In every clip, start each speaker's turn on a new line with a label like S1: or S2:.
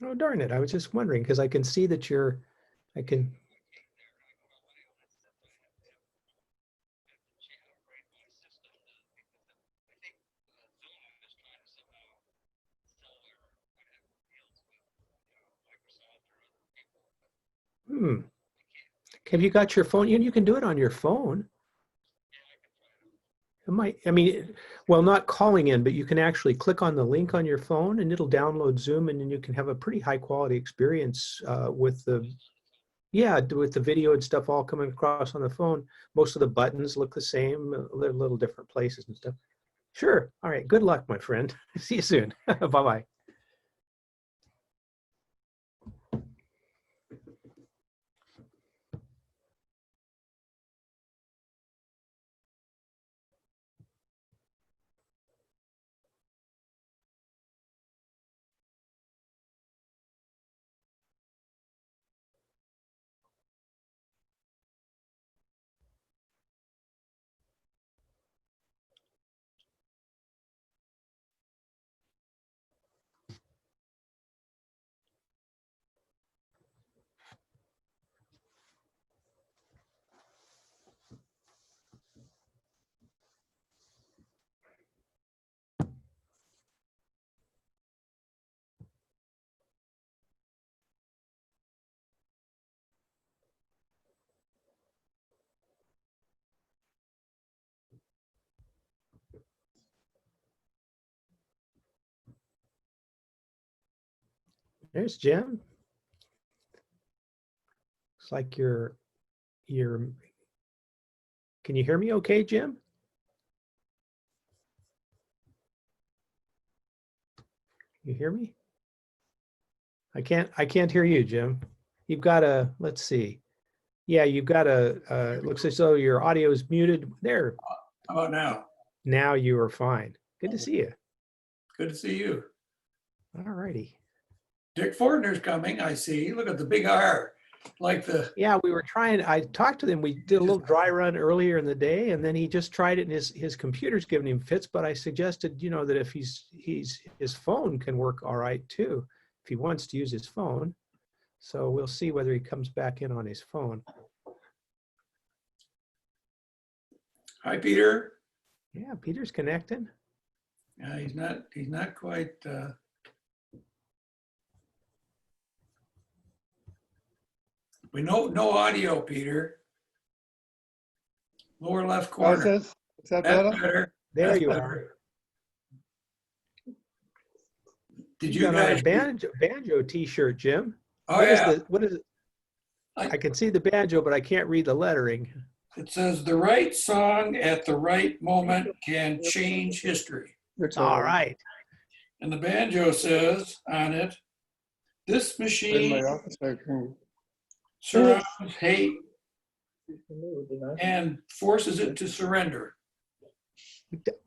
S1: Oh, darn it. I was just wondering because I can see that I can, hmm. Have you got your phone? You can do it on your phone. It might, I mean, well, not calling in, but you can actually click on the link on your phone and it'll download Zoom and then you can have a pretty high quality experience with yeah, with the video and stuff all coming across on the phone. Most of the buttons look the same, they're little different places and stuff. Sure. All right. Good luck, my friend. See you soon. Bye-bye. There's Jim. Looks like you're, can you hear me okay, Jim? You hear me? I can't hear you, Jim. You've got a, let's see. Yeah, you've got a, looks as though your audio is muted. There,
S2: How about now?
S1: now you are fine. Good to see you.
S2: Good to see you.
S1: All righty.
S2: Dick Fortner's coming, I see. Look at the big R. Like the,
S1: Yeah, we were trying, I talked to him. We did a little dry run earlier in the day and then he just tried it and his computer's giving him fits, but I suggested, that if his phone can work all right too, if he wants to use his phone. So we'll see whether he comes back in on his phone.
S2: hi, Peter.
S1: Yeah, Peter's connecting.
S2: Yeah, he's not quite, we know, no audio, Peter. Lower left
S3: How's
S2: corner.
S3: this? Is that
S2: That's
S3: better?
S2: better.
S1: There
S2: That's
S1: you
S2: better.
S1: are.
S2: Did
S1: You
S2: you
S1: got on a
S2: guys?
S1: banjo t-shirt, Jim.
S2: Oh,
S1: What is
S2: yeah.
S1: what is it? I can see the banjo, but I can't read the lettering.
S2: It says the right song at the right moment can change history.
S1: All right.
S2: And the banjo says on it, this
S3: In
S2: machine
S3: my office, I can.
S2: surrounds hate and forces it to surrender.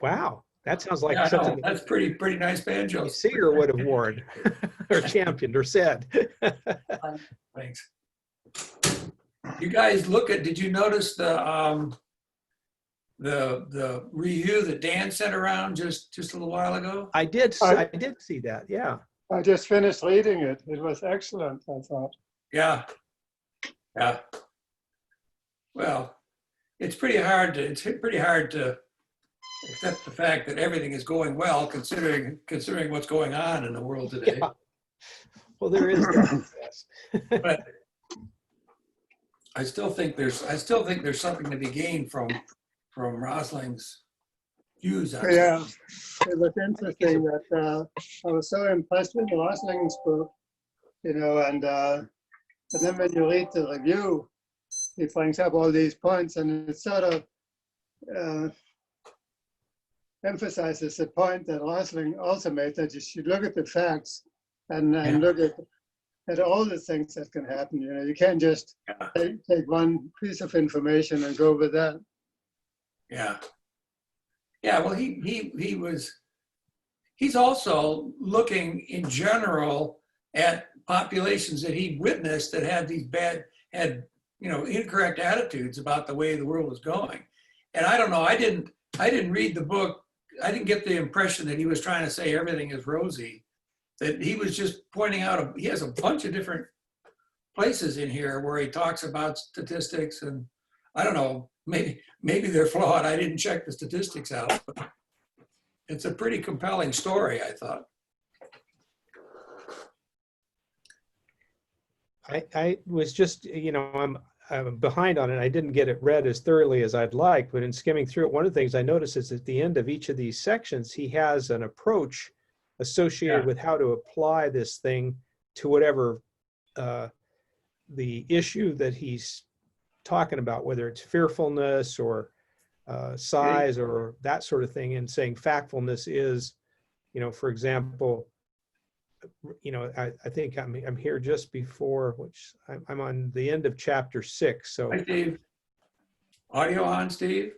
S1: Wow. That sounds like
S2: Yeah, I know.
S1: something
S2: That's pretty nice banjo.
S1: Seeger would have worn or championed or said.
S2: Thanks. You guys did you notice the review that Dan sent around just a little while ago?
S1: I did see that. Yeah.
S3: I just finished reading it. It was excellent, I thought.
S2: Yeah. Yeah. Well, it's pretty hard to accept the fact that everything is going well, considering what's going on in the world today.
S1: Yeah. Well, there is that.
S2: But I still think there's something to be gained from Rosling's views on it.
S3: Yeah, it was interesting that I was so impressed with Rosling's book, and then when you read the review, he brings up all these points and it sort of emphasizes the point that Rosling also made, that you should look at the facts and look at all the things that can happen. You can't just take one piece of information and go with that.
S2: Yeah. Yeah, well, he's also looking in general at populations that he witnessed that had incorrect attitudes about the way the world was going. And I don't know, I didn't read the book. I didn't get the impression that he was trying to say everything is rosy. that he was just pointing out, he has a bunch of different places in here where he talks about statistics, and I don't know, maybe they're flawed. I didn't check the statistics out, but it's a pretty compelling story, I thought.
S1: I was just, you know, I'm behind on it. I didn't get it read as thoroughly as I'd like, but in skimming through it, one of the things I noticed is at the end of each of these sections, he has an approach associated with how to apply this thing to whatever the issue that he's talking about, whether it's fearfulness or size or that sort of thing, and saying factfulness is, you know, for example, you know, I think I'm here just before, which I'm on the end of chapter 6. So
S2: Hi, Steve. Audio on, Steve?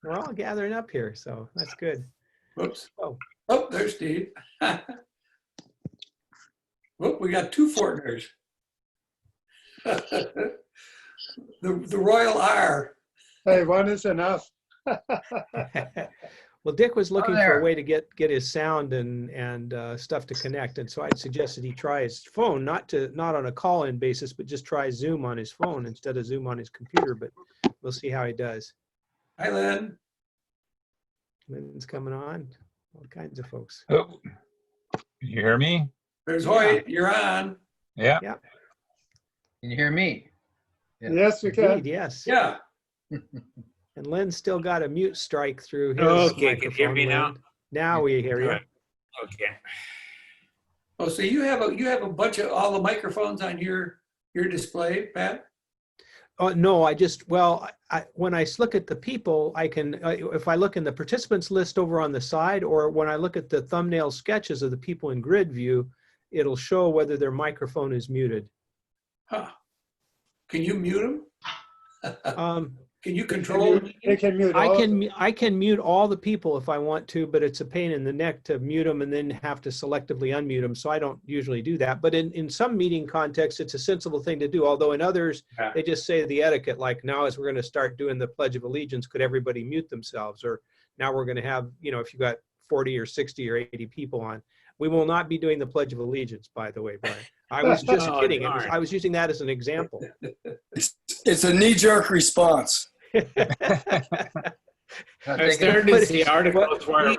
S1: we're all gathering up here, so that's good.
S2: Whoops.
S1: Oh.
S2: Oh, there's Steve. Look, we got two Fortners. the Royal R.
S3: Hey, one is enough.
S1: Well, Dick was looking for
S4: there.
S1: a way to get his sound and stuff to connect, and so I'd suggested he try his phone, not on a call-in basis, but just try Zoom on his phone instead of Zoom on his computer. But we'll see how he does.
S2: Hi, Lynn.
S1: Lynn's coming on. All kinds of folks.
S5: Oh, can you hear me?
S2: There's Hoyt. You're on.
S5: Yeah.
S1: Yeah.
S4: Can you hear me? Yeah.
S3: Yes, we can.
S1: Indeed, yes.
S2: Yeah.
S1: And Lynn's still got a mute strike through his
S6: Okay, can you hear me now?
S1: Lynn. Now we hear you.
S6: Good. Okay.
S2: Oh, so you have a bunch of all the microphones on your display, Pat?
S1: Oh, no, when I look at the people, I can, if I look in the participants list over on the side, or when I look at the thumbnail sketches of the people in grid view, it'll show whether their microphone is muted.
S2: Huh. Can you mute them? Can you
S3: Can
S2: control?
S3: you can mute all of them.
S1: I can mute all the people if I want to, but it's a pain in the neck to mute them and then have to selectively unmute them. So I don't usually do that. But in some meeting contexts, it's a sensible thing to do. Although in others,
S2: Yeah.
S1: they just say the etiquette, like now as we're going to start doing the Pledge of Allegiance, could everybody mute themselves? Or now we're going to have, you know, if you've got 40 or 60 or 80 people on. We will not be doing the Pledge of Allegiance, by the way, Brian. I was just
S6: Oh,
S1: kidding.
S6: darn.
S1: I was using that as an example.
S7: It's a knee-jerk response.
S4: Not
S6: I
S4: taking-
S6: started to see articles where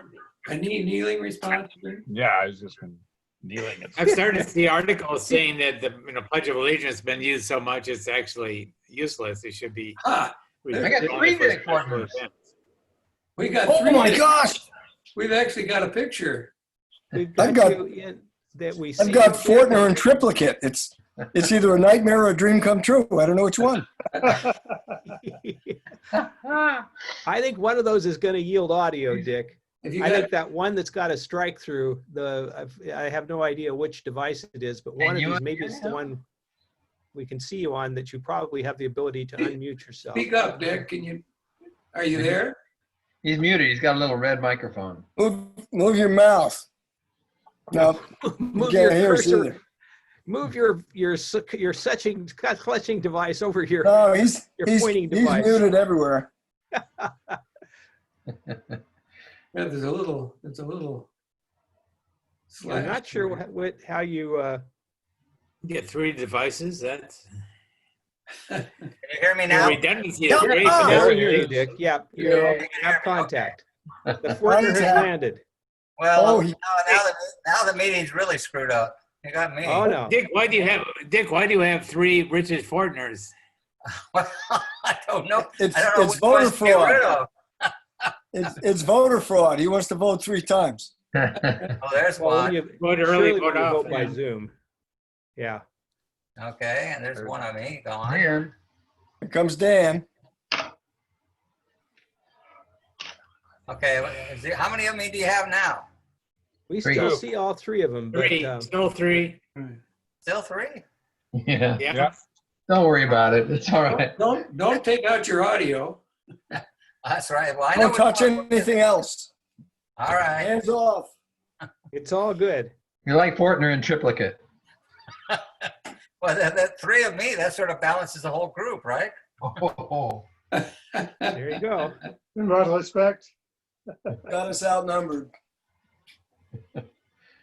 S2: A kneeling response?
S5: Yeah, I was just been kneeling.
S6: I've started to see articles saying that the Pledge of Allegiance has been used so much it's actually useless. It should be.
S2: Ah,
S4: I got
S6: only
S4: 3
S6: for
S4: Dick
S6: special
S4: Fortners.
S6: events.
S2: we got
S7: Oh
S2: three.
S7: my gosh!
S2: We've actually got a picture.
S1: We've
S7: I've
S1: got
S7: got-
S1: you in, that we
S7: I've
S1: see
S7: got
S1: you.
S7: Fortner in triplicate. It's either a nightmare or a dream come true. I don't know which one.
S1: I think one of those is going to yield audio, Dick.
S2: If you
S1: I
S2: got,
S1: think that one that's got a strike through I have no idea which device it is, but one of
S4: you
S1: these, maybe it's the
S4: know?
S1: one we can see you on that you probably have the ability to unmute yourself.
S2: speak up, Dick. Are you there?
S4: He's muted. He's got a little red microphone.
S7: Move your mouth. No, you
S1: Move your
S7: can't hear us
S1: cursor.
S7: either.
S1: Move your clutching device over here.
S7: No, he's
S1: pointing
S7: he's
S1: device.
S7: muted everywhere.
S2: Yeah, it's a little slash.
S1: I'm not sure how you.
S6: Get 3 devices. That's
S8: Can you hear me
S6: the
S8: now?
S6: redundancy is
S8: No,
S6: great.
S8: no.
S6: but
S1: Now
S6: that's
S1: we hear you,
S6: great.
S1: Dick. Yeah, you
S4: Yeah.
S1: have contact. The Fortner
S7: Mine's
S1: has
S7: out.
S1: landed.
S8: Well,
S7: Oh, he-
S8: now the meeting's really screwed up. You got me.
S1: Oh no.
S6: Dick, why do you have 3 Richard Fortners?
S8: Well, I don't know.
S7: It's
S8: I don't know which
S7: voter
S8: ones to get rid
S7: fraud.
S8: of.
S7: It's voter fraud. He wants to vote 3 times.
S8: Oh, there's
S1: Well,
S8: one.
S1: you
S6: Vote early,
S1: surely
S6: vote
S1: when you vote
S6: often.
S1: by Zoom. Yeah.
S8: Okay, and there's one of me gone.
S4: Man,
S7: Here comes Dan.
S8: Okay, how many of me do you have now?
S1: We
S4: 3.
S1: still see all 3 of them, but
S6: 3, still 3.
S8: Still 3?
S4: yeah.
S6: Yeah.
S4: Don't worry about it. It's all right.
S2: Don't take out your audio.
S8: That's right. Well, I know
S7: Don't
S8: which
S7: touch
S8: one.
S7: anything else.
S8: All right.
S7: Hands off.
S1: it's all good.
S4: You're like Fortner in triplicate.
S8: Well, that 3 of me, that sort of balances the whole group, right?
S4: Oh,
S1: There you go.
S3: In what respect?
S7: Got us outnumbered.
S8: All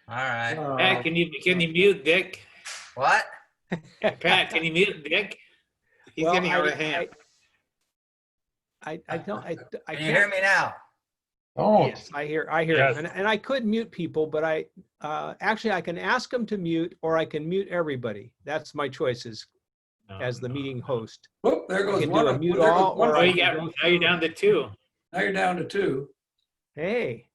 S8: right.
S6: Pat, can you mute Dick?
S8: What?
S6: Pat, can you mute Dick? He's
S1: Well,
S6: getting out of hand.
S1: I don't, I
S8: Can you hear me now?
S4: Oh,
S1: Yes, I hear it.
S5: Yes.
S1: And I could mute people, but actually I can ask them to mute or I can mute everybody. That's my choices as the meeting host.
S2: Whoop, there
S1: I
S2: goes
S1: can
S2: one.
S1: do a
S2: of-
S1: mute
S2: there goes
S1: all
S2: one
S1: or
S2: of
S6: Oh,
S1: I
S2: them.
S6: you
S1: can
S6: got,
S1: go
S6: now you're
S1: through-
S6: down to 2.
S2: Now you're down to 2.
S1: Hey,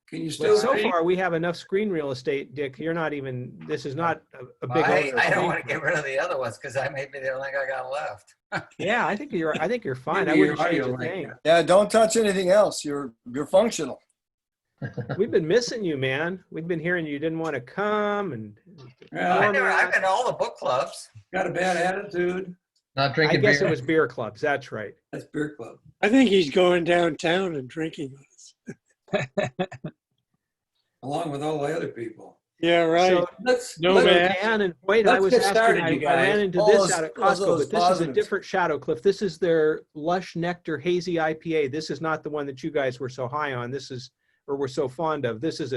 S2: Can you
S1: but
S2: still
S1: so
S2: speak?
S1: far we have enough screen real estate, Dick. You're not even, this is not a big.
S8: Well,
S1: owner
S8: I don't
S1: screen.
S8: want to get rid of the other ones because I may be the only thing I got left.
S1: Yeah, I think you're fine. I
S2: Maybe
S1: wouldn't
S2: your
S1: change
S2: audio
S1: a
S2: might
S1: thing.
S2: get-
S7: Yeah, don't touch anything else. You're functional.
S1: We've been missing you, man. We've been hearing you didn't want to come and
S2: Yeah,
S8: I've been to all the book clubs.
S2: got a bad attitude.
S4: not
S1: I
S4: drinking
S1: guess
S4: beer.
S1: it was beer clubs. That's right.
S2: That's beer club.
S9: I think he's going downtown and drinking with us.
S2: Along with all the other people.
S9: Yeah, right.
S1: So
S2: Let's,
S9: No
S2: let's-
S9: bad.
S1: Dan and Wade,
S2: Let's
S1: I was
S2: get
S1: asking,
S2: started,
S1: I
S2: you
S1: I ran
S2: guys.
S1: into
S7: All
S1: this
S7: those-
S1: out at
S7: all
S1: Costco,
S7: those
S1: but this is a
S7: positives.
S1: different Shadow Cliff. This is their Lush Nectar Hazy IPA. This is not the one that you guys were so high on. This is, or were so fond of. This is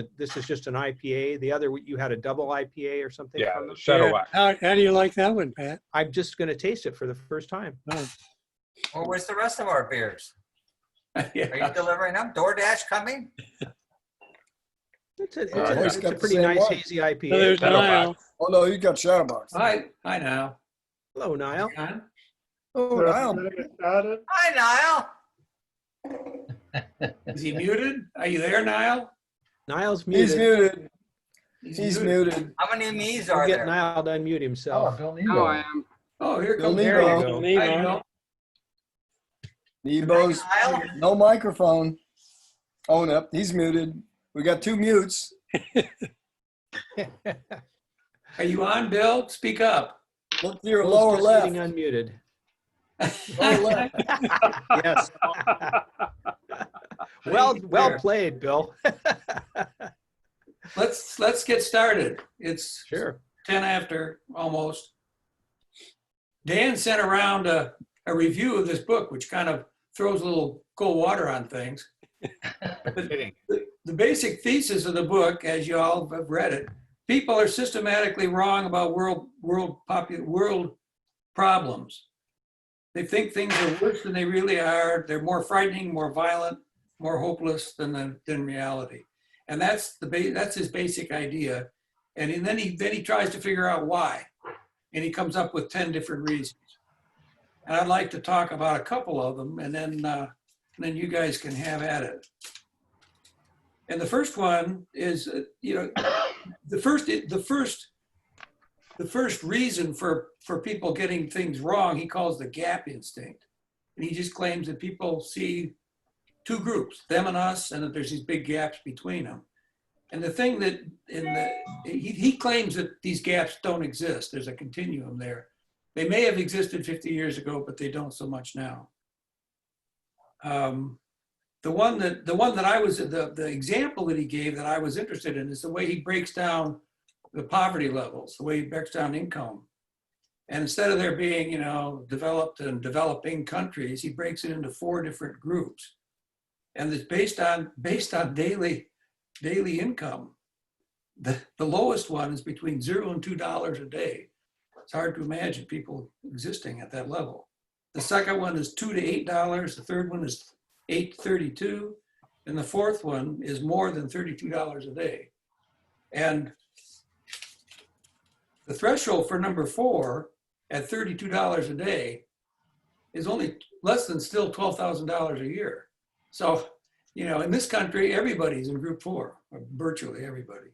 S1: just an IPA. The other, you had a double IPA or something
S5: Yeah,
S1: from them.
S5: Shadow
S9: Yeah.
S5: Wax.
S9: How do you like that one, Pat?
S1: I'm just going to taste it for the first time.
S9: Oh,
S8: Well, where's the rest of our beers? Are you
S2: Yeah.
S8: delivering them? DoorDash coming?
S1: It's a,
S7: always
S1: it's
S7: got
S1: a
S7: the
S1: pretty
S7: same
S1: nice
S7: one.
S1: hazy
S9: so
S1: IPA.
S9: there's
S5: Shadow
S9: Niall.
S7: Oh no, you got Shadowbox.
S2: Hi now.
S1: Hello, Niall.
S2: John?
S7: Oh,
S3: So,
S7: Niall.
S3: gonna get started?
S8: Hi, Niall.
S2: Is he muted? Are you there, Niall?
S1: Niall's
S7: He's
S1: muted.
S7: muted. He's muted.
S8: How many me's
S1: We'll
S8: are
S1: get
S8: there?
S1: Niall to unmute
S4: Oh,
S1: himself.
S4: Bill Nebo.
S2: Oh, here
S7: Bill
S2: comes
S1: There you
S7: Nebo.
S1: go.
S2: Hi, Bill.
S7: Nebo's
S8: Niall?
S7: no microphone. Oh no, he's muted. We got 2 mutes.
S2: Are you on, Bill? Speak up.
S7: Look to your
S1: Bill's
S7: lower
S1: just
S7: left.
S1: sitting unmuted.
S7: Lower left.
S1: Yes. Well played, Bill.
S2: Let's get started. It's
S1: Sure.
S2: 10 after almost. Dan sent around a review of this book, which kind of throws a little cold water on things.
S6: Kidding.
S2: The basic thesis of the book, as you all have read it, people are systematically wrong about world problems. They think things are worse than they really are. They're more frightening, more violent, more hopeless than reality. And that's his basic idea. And then he tries to figure out why. And he comes up with 10 different reasons. And I'd like to talk about a couple of them, and then you guys can have at it. And the first one is, the first reason for people getting things wrong, he calls the gap instinct. And he just claims that people see 2 groups, them and us, and that there's these big gaps between them. And the thing that he claims that these gaps don't exist. There's a continuum there. They may have existed 50 years ago, but they don't so much now. The example that he gave that I was interested in is the way he breaks down the poverty levels, the way he breaks down income. And instead of there being, developed and developing countries, he breaks it into 4 different groups. And it's based on daily income. The lowest one is between $0 and $2 a day. It's hard to imagine people existing at that level. The second one is $2 to $8. The third one is $8 to $32. And the fourth one is more than $32 a day. And the threshold for number 4 at $32 a day is only less than still $12,000 a year. So, in this country, everybody's in group 4, or virtually everybody.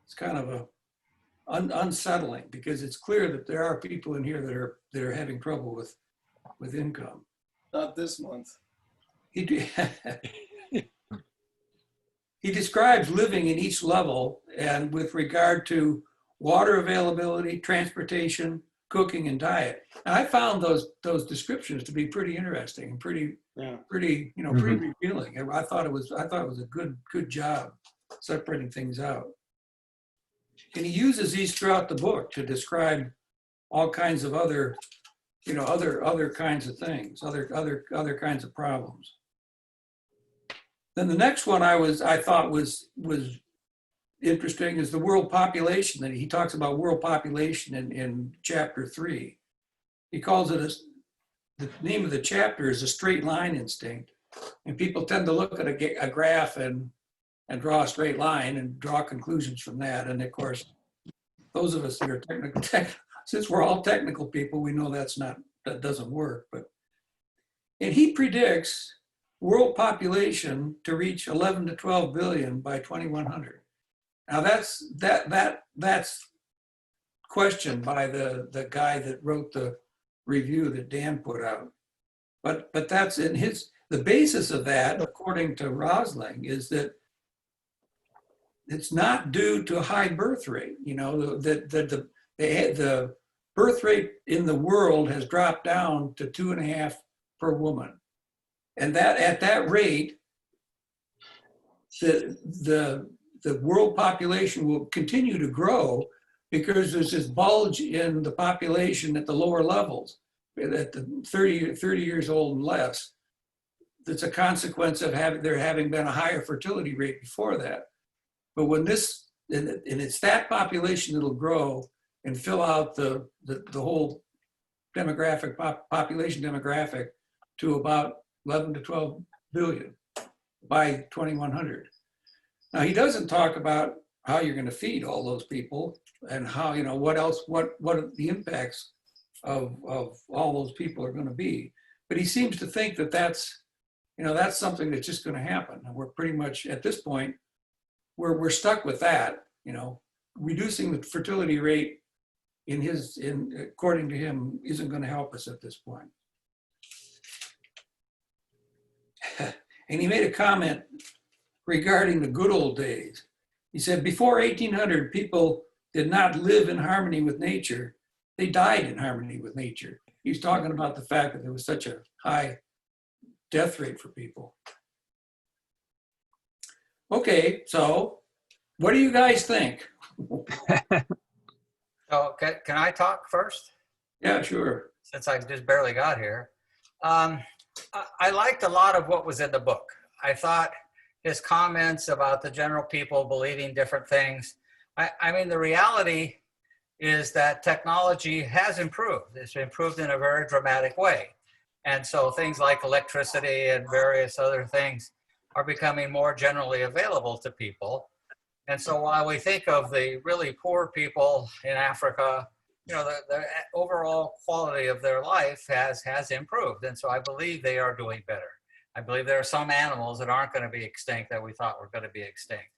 S2: It's kind of unsettling because it's clear that there are people in here that are having trouble with income.
S7: Not this month.
S2: He describes living in each level and with regard to water availability, transportation, cooking, and diet. And I found those descriptions to be pretty interesting and pretty revealing. I thought it was a good job separating things out. And he uses these throughout the book to describe all kinds of other kinds of things, other kinds of problems. Then the next one I thought was interesting is the world population. That he talks about world population in chapter 3. He calls it the name of the chapter is a straight line instinct. And people tend to look at a graph and draw a straight line and draw conclusions from that. And of course, those of us that are since we're all technical people, we know that doesn't work. And he predicts world population to reach 11 to 12 billion by 2100. Now that's questioned by the guy that wrote the review that Dan put out. But that's in the basis of that, according to Rosling, is that it's not due to a high birth rate. You know, that the birth rate in the world has dropped down to 2.5 per woman. And that at that rate, the world population will continue to grow because there's this bulge in the population at the lower levels, at the 30 years old and less. That's a consequence of there having been a higher fertility rate before that. But when and it's that population that'll grow and fill out the whole population demographic to about 11 to 12 billion by 2100. Now, he doesn't talk about how you're going to feed all those people and how, you know, what the impacts of all those people are going to be. But he seems to think that that's something that's just going to happen. And we're pretty much at this point, we're stuck with that, you know, reducing the fertility rate according to him isn't going to help us at this point. And he made a comment regarding the good old days. He said, before 1800, people did not live in harmony with nature. They died in harmony with nature. He's talking about the fact that there was such a high death rate for people. Okay, so what do you guys think?
S8: So can I talk first?
S2: Yeah, sure.
S8: Since I just barely got here. I liked a lot of what was in the book. I thought his comments about the general people believing different things. I mean, the reality is that technology has improved. It's improved in a very dramatic way. And so things like electricity and various other things are becoming more generally available to people. And so while we think of the really poor people in Africa, you know, the overall quality of their life has improved. And so I believe they are doing better. I believe there are some animals that aren't going to be extinct that we thought were going to be extinct.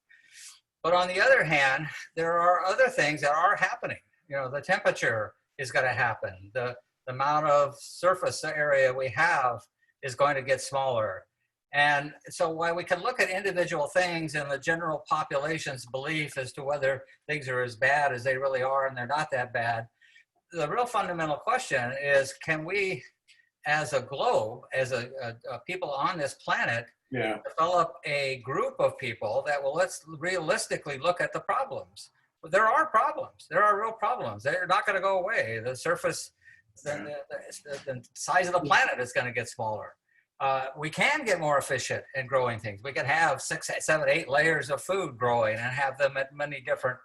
S8: But on the other hand, there are other things that are happening. You know, the temperature is going to happen. The amount of surface area we have is going to get smaller. And so while we can look at individual things and the general population's belief as to whether things are as bad as they really are and they're not that bad, the real fundamental question is, can we, as a globe, as a people on this planet, develop a group of people that will let's realistically look at the problems? But there are problems. There are real problems. They're not going to go away. The surface, the size of the planet is going to get smaller. We can get more efficient in growing things. We can have 6, 7, 8 layers of food growing and have them at many different.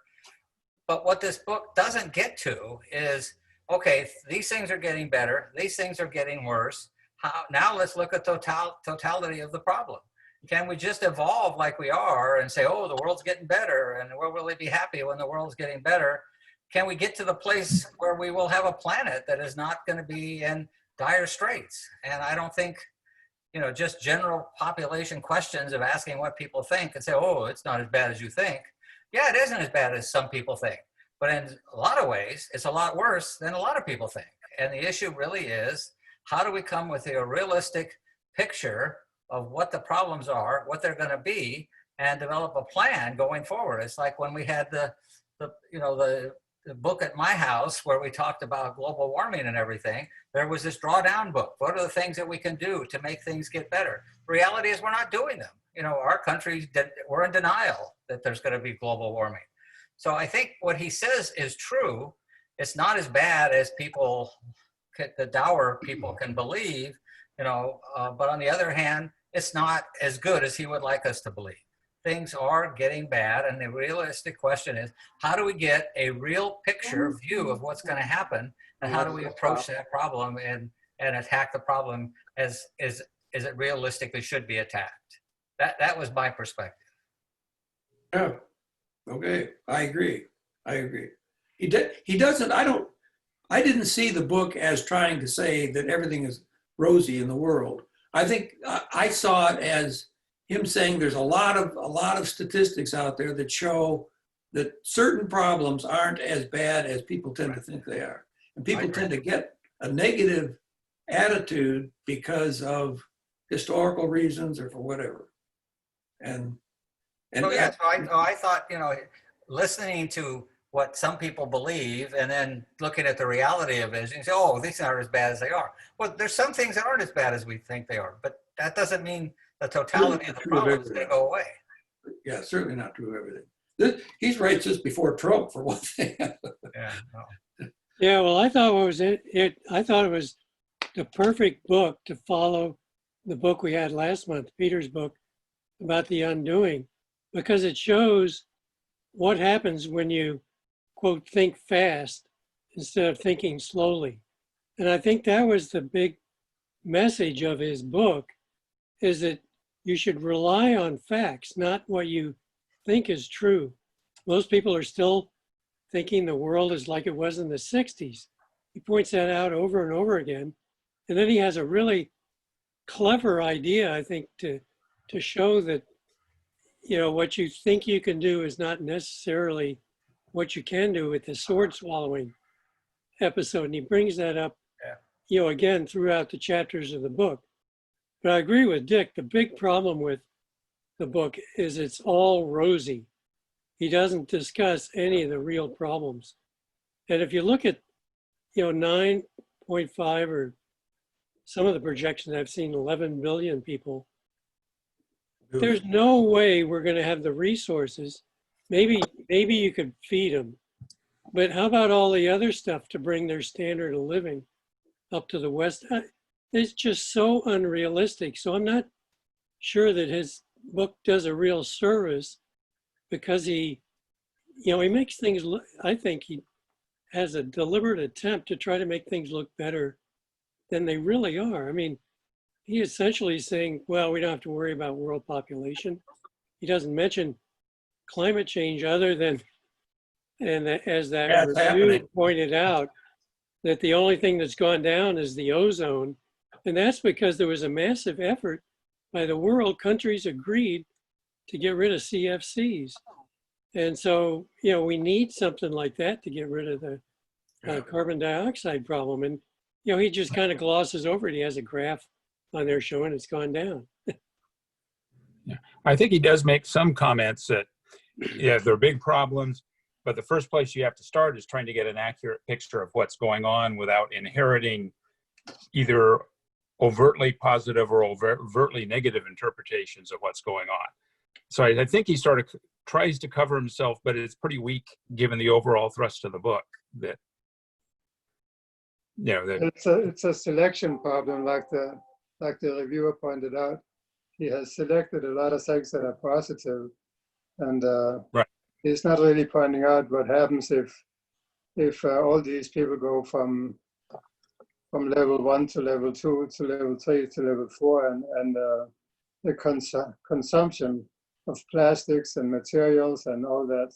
S8: But what this book doesn't get to is, okay, these things are getting better. These things are getting worse. Now let's look at totality of the problem. Can we just evolve like we are and say, oh, the world's getting better and we'll really be happy when the world's getting better? Can we get to the place where we will have a planet that is not going to be in dire straits? And I don't think, you know, just general population questions of asking what people think and say, oh, it's not as bad as you think. Yeah, it isn't as bad as some people think. But in a lot of ways, it's a lot worse than a lot of people think. And the issue really is, how do we come with a realistic picture of what the problems are, what they're going to be, and develop a plan going forward? It's like when we had the book at my house where we talked about global warming and everything. There was this drawdown book. What are the things that we can do to make things get better? The reality is we're not doing them. You know, our country, we're in denial that there's going to be global warming. So I think what he says is true. It's not as bad as people, the dour people can believe, you know, but on the other hand, it's not as good as he would like us to believe. things are getting bad. And the realistic question is, how do we get a real picture view of what's going to happen? And how do we approach that problem and attack the problem as it realistically should be attacked? That was my perspective.
S2: Yeah. Okay. I agree. He doesn't, I didn't see the book as trying to say that everything is rosy in the world. I think I saw it as him saying there's a lot of statistics out there that show that certain problems aren't as bad as people tend to think they are. And people tend to get a negative attitude because of historical reasons or for whatever. And
S8: So I thought, listening to what some people believe and then looking at the reality of it, and say, oh, these aren't as bad as they are. Well, there's some things that aren't as bad as we think they are, but that doesn't mean the totality of the problem is going to go away.
S2: Yeah, certainly not true of everything. He's right just before Trump, for one thing.
S8: Yeah. No.
S9: Yeah, well, I thought I thought it was the perfect book to follow the book we had last month, Peter's book about the undoing, because it shows what happens when you, quote, think fast instead of thinking slowly. And I think that was the big message of his book, is that you should rely on facts, not what you think is true. Most people are still thinking the world is like it was in the 60s. He points that out over and over again. And then he has a really clever idea, I think, to show that, what you think you can do is not necessarily what you can do with the sword swallowing episode. And he brings that up, again, throughout the chapters of the book. But I agree with Dick. The big problem with the book is it's all rosy. He doesn't discuss any of the real problems. And if you look at, 9.5 or some of the projections I've seen, 11 billion people, there's no way we're going to have the resources. Maybe you could feed them, but how about all the other stuff to bring their standard of living up to the West? It's just so unrealistic. So I'm not sure that his book does a real service, because he makes things look, I think he has a deliberate attempt to try to make things look better than they really are. I mean, he essentially is saying, well, we don't have to worry about world population. He doesn't mention climate change other than, and as that review pointed out, that the only thing that's gone down is the ozone. And that's because there was a massive effort by the world. Countries agreed to get rid of CFCs. And so, we need something like that to get rid of the carbon dioxide problem. And, he just kind of glosses over it. He has a graph on there showing it's gone down.
S5: Yeah. I think he does make some comments that, there are big problems, but the first place you have to start is trying to get an accurate picture of what's going on without inheriting either overtly positive or overtly negative interpretations of what's going on. So I think he sort of tries to cover himself, but it's pretty weak given the overall thrust of the book. That
S3: it's a selection problem, like the reviewer pointed out. He has selected a lot of things that are positive, and
S5: right.
S3: He's not really pointing out what happens if all these people go from level 1 to level 2 to level 3 to level 4, and the consumption of plastics and materials and all that,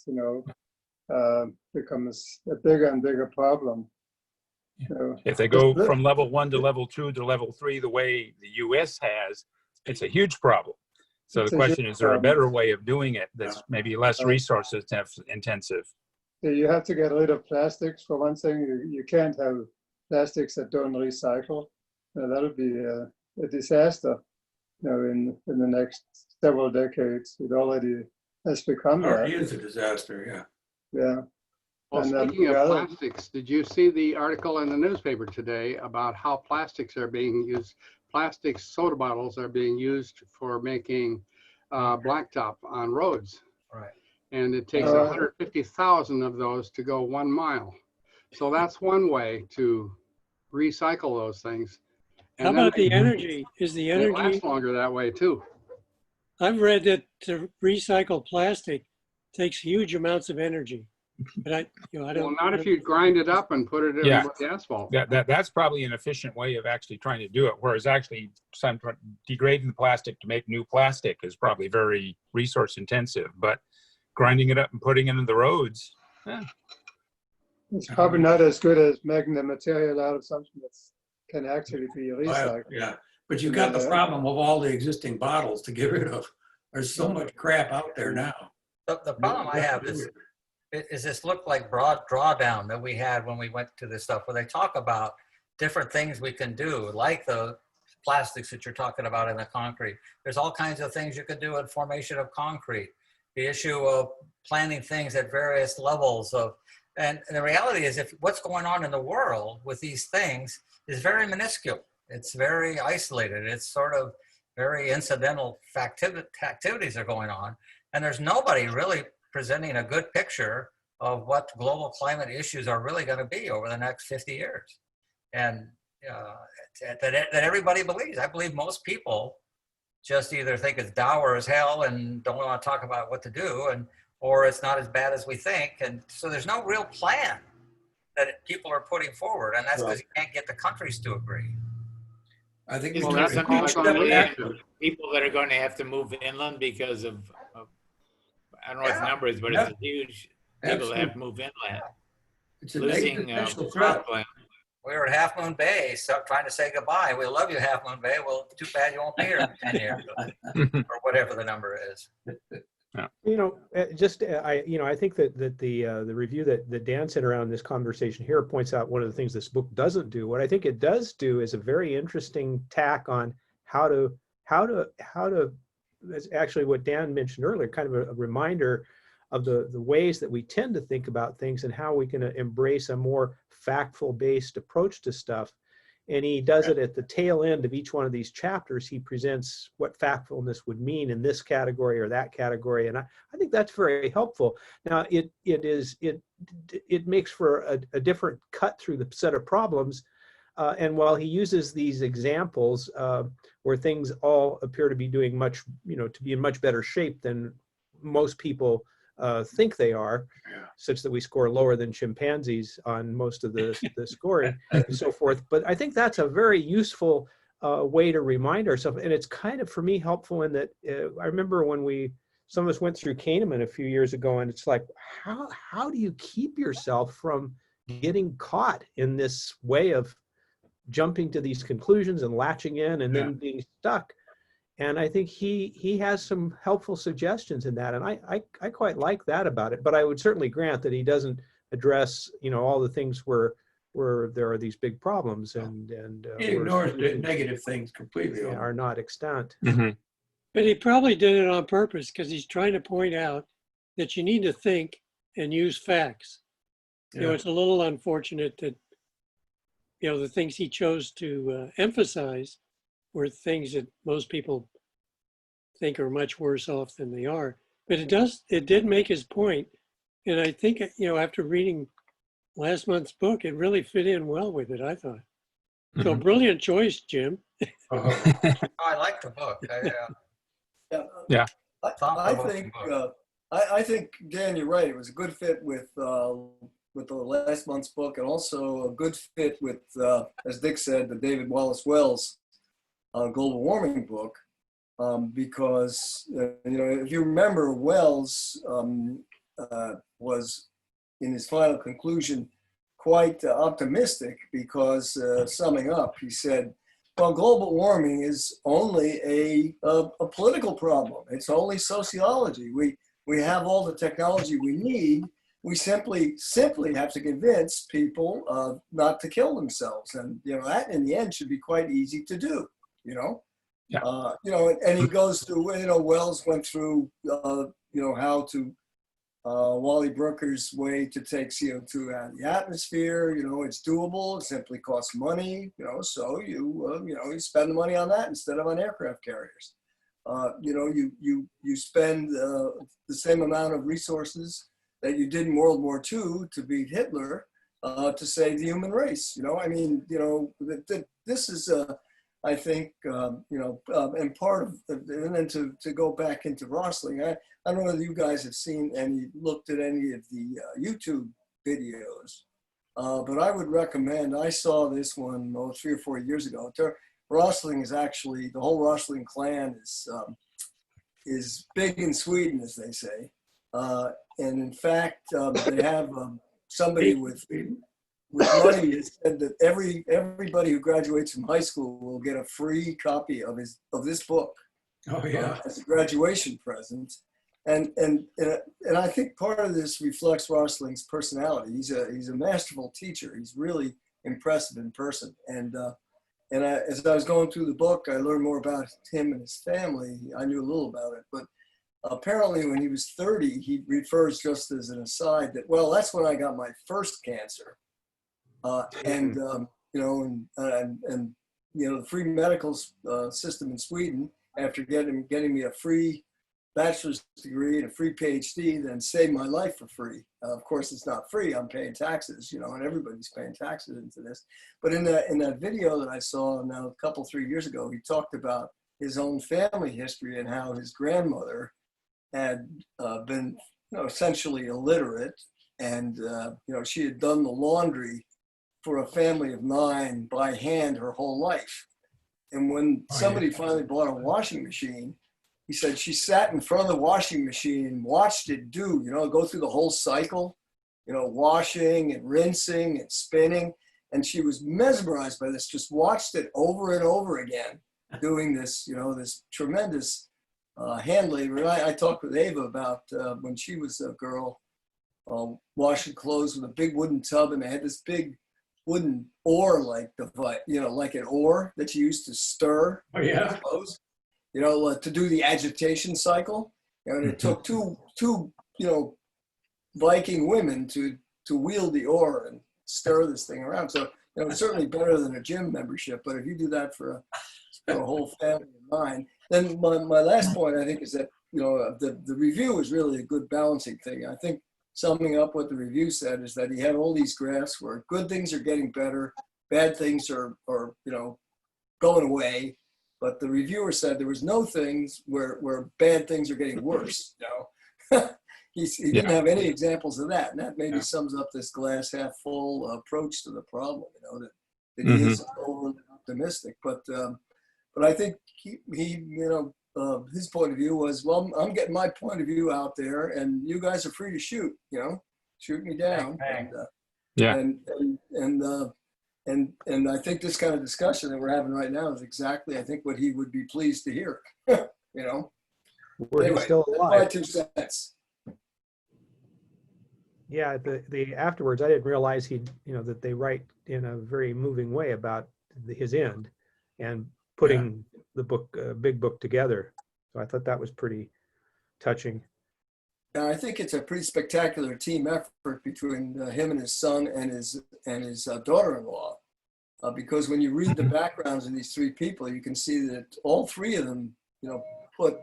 S3: becomes a bigger and bigger problem.
S5: If they go from level 1 to level 2 to level 3 the way the US has, it's a huge problem. So the question is there a better way of doing it that's maybe less resources intensive?
S3: You have to get rid of plastics for one thing. You can't have plastics that don't recycle. That'll be a disaster. In the next several decades, it already has become that.
S2: It is a disaster.
S3: Yeah.
S10: Well,
S3: And
S10: speaking of plastics, did you see the article in the newspaper today about how plastics are being used? Plastic soda bottles are being used for making blacktop on roads.
S8: Right.
S10: And it takes 150,000 of those to go 1 mile. So that's one way to recycle those things. And
S9: how about the energy? Is the energy
S10: lasts longer that way too?
S9: I've read that to recycle plastic takes huge amounts of energy. But I
S10: Well,
S9: don't.
S10: not if you grind it up and put it in
S5: Yeah.
S10: with the asphalt.
S5: That's probably an efficient way of actually trying to do it. Whereas actually degrading the plastic to make new plastic is probably very resource intensive, but grinding it up and putting it into the roads.
S3: It's probably not as good as making the material out of something that can actually be
S2: Well,
S3: recycled.
S2: yeah, but you've got the problem of all the existing bottles to get rid of. There's so much crap out there now.
S8: The problem I have is this look like broad drawdown that we had when we went to this stuff, where they talk about different things we can do, like the plastics that you're talking about in the concrete. There's all kinds of things you can do in formation of concrete. The issue of planting things at various levels of, and the reality is, if what's going on in the world with these things is very minuscule, it's very isolated, it's sort of very incidental activities are going on, and there's nobody really presenting a good picture of what global climate issues are really going to be over the next 50 years. And that everybody believes. I believe most people just either think it's dour as hell and don't want to talk about what to do, or it's not as bad as we think. And so there's no real plan that people are putting forward. And that's because you can't get the countries to agree.
S2: I think
S6: Well,
S2: we
S6: that's
S2: need
S6: something
S2: to step
S6: like
S2: back.
S6: people that are going to have to move inland because of I don't know what the number is, but it's a huge people that have to move inland.
S2: It's a
S6: Losing
S2: existential threat.
S6: cropland.
S8: We were at Half Moon Bay, so trying to say goodbye. We love you, Half Moon Bay. Well, too bad you won't be here in 10 years, or whatever the number is.
S1: I think that the review that Dan sent around this conversation here points out one of the things this book doesn't do. What I think it does do is a very interesting tack on how to that's actually what Dan mentioned earlier, kind of a reminder of the ways that we tend to think about things and how we can embrace a more factful based approach to stuff. And he does it at the tail end of each one of these chapters. He presents what factfulness would mean in this category or that category. And I think that's very helpful. Now, it makes for a different cut through the set of problems. And while he uses these examples where things all appear to be doing much, to be in much better shape than most people think they are, such that we score lower than chimpanzees on most of the scoring and so forth. But I think that's a very useful way to remind ourselves. And it's kind of, for me, helpful in that I remember when some of us went through Kahneman a few years ago, and it's like, how do you keep yourself from getting caught in this way of jumping to these conclusions and latching in and then being stuck? And I think he has some helpful suggestions in that, and I quite like that about it. But I would certainly grant that he doesn't address all the things where there are these big problems and
S2: He ignores the negative things completely.
S1: are not extant.
S5: Mm-hmm.
S9: But he probably did it on purpose because he's trying to point out that you need to think and use facts. It's a little unfortunate that the things he chose to emphasize were things that most people think are much worse off than they are. But it did make his point. And I think, after reading last month's book, it really fit in well with it, I thought. So brilliant choice, Jim.
S8: I like the book.
S7: I think Dan, you're right. It was a good fit with the last month's book, and also a good fit with, as Dick said, the David Wallace Wells global warming book, because if you remember, Wells was in his final conclusion quite optimistic, because summing up, he said, well, global warming is only a political problem. It's only sociology. We have all the technology we need. We simply have to convince people not to kill themselves. And, that in the end should be quite easy to do, and he goes through, Wells went through, how to, Wally Brooker's way to take CO2 out of the atmosphere. It's doable. It simply costs money, so you spend the money on that instead of on aircraft carriers. You spend the same amount of resources that you did in World War II to beat Hitler, to save the human race. This is I think, and part of, and then to go back into Rosling, I don't know whether you guys have seen any, looked at any of the YouTube videos, but I would recommend, I saw this one 3 or 4 years ago. Rosling is actually, the whole Rosling clan is big in Sweden, as they say. And in fact, they have somebody with money has said that everybody who graduates from high school will get a free copy of this book.
S2: Oh, yeah.
S7: As a graduation present. And I think part of this reflects Rosling's personality. He's a masterful teacher. He's really impressive in person. And as I was going through the book, I learned more about him and his family. I knew a little about it, but apparently when he was 30, he refers, just as an aside, that, well, that's when I got my first cancer. The free medical system in Sweden, after getting me a free bachelor's degree and a free PhD, then saved my life for free. Of course, it's not free. I'm paying taxes, and everybody's paying taxes into this. But in that video that I saw now a 3 years ago, he talked about his own family history and how his grandmother had been, essentially illiterate, and she had done the laundry for a family of 9 by hand her whole life. And when somebody finally bought a washing machine, he said she sat in front of the washing machine and watched it go through the whole cycle, washing and rinsing and spinning. And she was mesmerized by this, just watched it over and over again, doing this, this tremendous hand labor. And I talked with Ava about when she was a girl, washing clothes with a big wooden tub, and they had this big wooden oar like device, like an oar that you used to stir.
S2: Oh, yeah.
S7: Clothes, to do the agitation cycle. And it took two Viking women to wield the oar and stir this thing around. So it's certainly better than a gym membership. But if you do that for a whole family of 9, then my last point, I think, is that the review is really a good balancing thing. I think summing up what the review said is that he had all these graphs where good things are getting better, bad things are going away. But the reviewer said there was no things where bad things are getting worse. He didn't have any examples of that, and that maybe sums up this glass half full approach to the problem. That he is overly optimistic. But I think he his point of view was, well, I'm getting my point of view out there, and you guys are free to shoot. Shoot me down. And I think this kind of discussion that we're having right now is exactly, I think, what he would be pleased to hear.
S1: We're still
S7: my
S1: alive.
S7: 2 cents.
S1: Yeah, the afterwards, I didn't realize that they write in a very moving way about his end and putting the book, big book, together. So I thought that was pretty touching.
S7: And I think it's a pretty spectacular team effort between him and his son and his daughter-in-law, because when you read the backgrounds of these 3 people, you can see that all 3 of them, put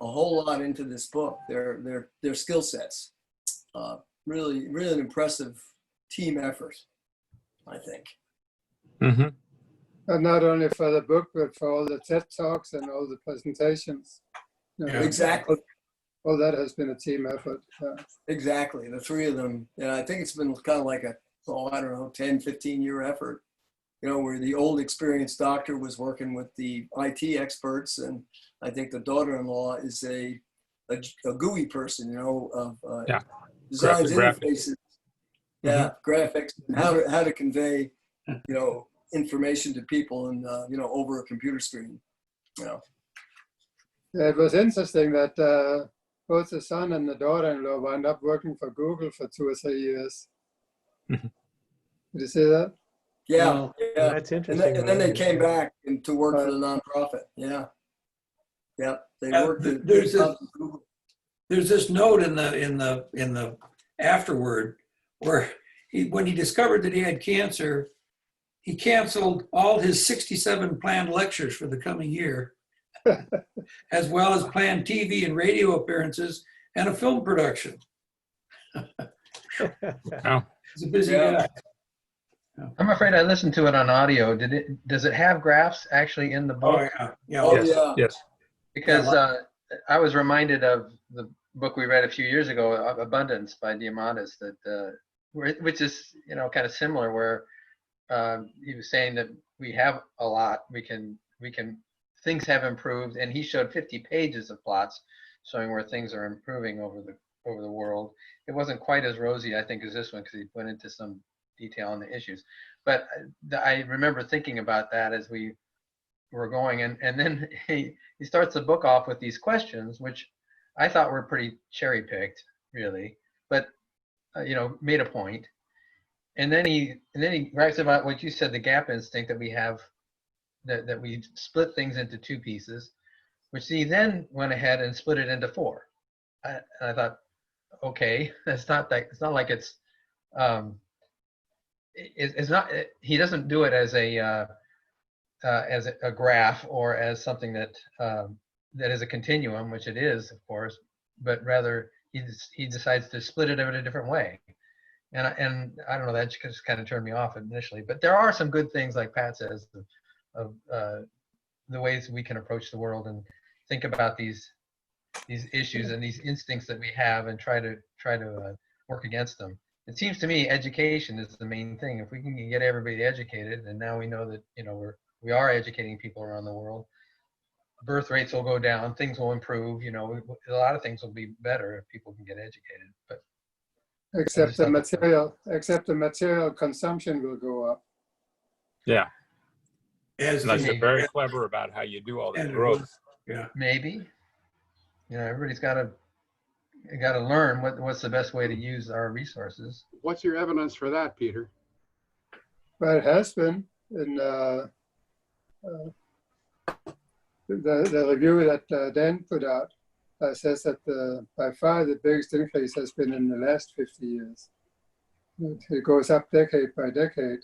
S7: a whole lot into this book. Their skill sets, really an impressive team effort, I think.
S5: Mm-hmm.
S3: And not only for the book, but for all the TED Talks and all the presentations.
S7: Exactly.
S3: All that has been a team effort.
S7: Exactly. The 3 of them. And I think it's been kind of like 10, 15-year effort, where the old experienced doctor was working with the IT experts. And I think the daughter-in-law is a GUI person, of designs, interfaces. Graphics, and how to convey, information to people and, over a computer screen, Yeah,
S3: it was interesting that both the son and the daughter-in-law wound up working for Google for 2 or 3 years. Did you see that?
S7: Yeah.
S1: That's interesting.
S7: And then they came back to work for the nonprofit. Yeah. They worked at Google.
S2: There's this note in the afterword where when he discovered that he had cancer, he canceled all his 67 planned lectures for the coming year, as well as planned TV and radio appearances and a film production.
S5: Wow.
S2: He's a busy guy.
S4: I'm afraid I listened to it on audio. Does it have graphs actually in the
S2: Oh,
S4: book?
S2: yeah. Yeah.
S7: Oh,
S5: Yes,
S7: yeah.
S5: yes.
S4: Because
S2: Yeah,
S4: I was reminded of the book we read a few years ago, Abundance by Diamandis, which is, kind of similar, where he was saying that we have a lot. Things have improved, and he showed 50 pages of plots showing where things are improving over the world. It wasn't quite as rosy, I think, as this one, because he went into some detail on the issues. But I remember thinking about that as we were going, and then he starts the book off with these questions, which I thought were pretty cherry picked, really, but made a point. And then he writes about what you said, the gap instinct that we have, that we split things into two pieces, which he then went ahead and split it into four. I thought, okay, it's not like it's not. He doesn't do it as a graph or as something that is a continuum, which it is, of course, but rather he decides to split it in a different way. And I don't know, that just kind of turned me off initially. But there are some good things, like Pat says, of the ways we can approach the world and think about these issues and these instincts that we have, and try to work against them. It seems to me education is the main thing. If we can get everybody educated, and now we know that we are educating people around the world, birth rates will go down, things will improve. A lot of things will be better if people can get educated. But
S3: Except the material consumption will go up.
S5: Yeah.
S2: as
S5: Unless
S2: the-
S5: you're very clever about how you do all that
S2: and it
S5: growth.
S2: was- Yeah.
S4: maybe, everybody's got to learn what's the best way to use our resources.
S10: What's your evidence for that, Peter?
S3: But it has been in the review that Dan put out, says that by far the biggest increase has been in the last 50 years. It goes up decade by decade.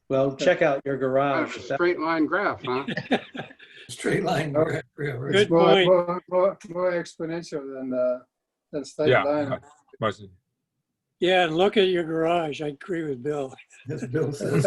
S11: Well, check out your
S10: Kind
S11: garage.
S10: of a straight line graph, huh?
S2: Straight line.
S3: Oh.
S2: graph, yeah, right.
S9: Good
S3: More,
S9: point.
S3: more exponential than straight
S5: Yeah.
S3: line.
S5: Mostly.
S9: Yeah, and look at your garage. I agree with Bill.
S2: As Bill says.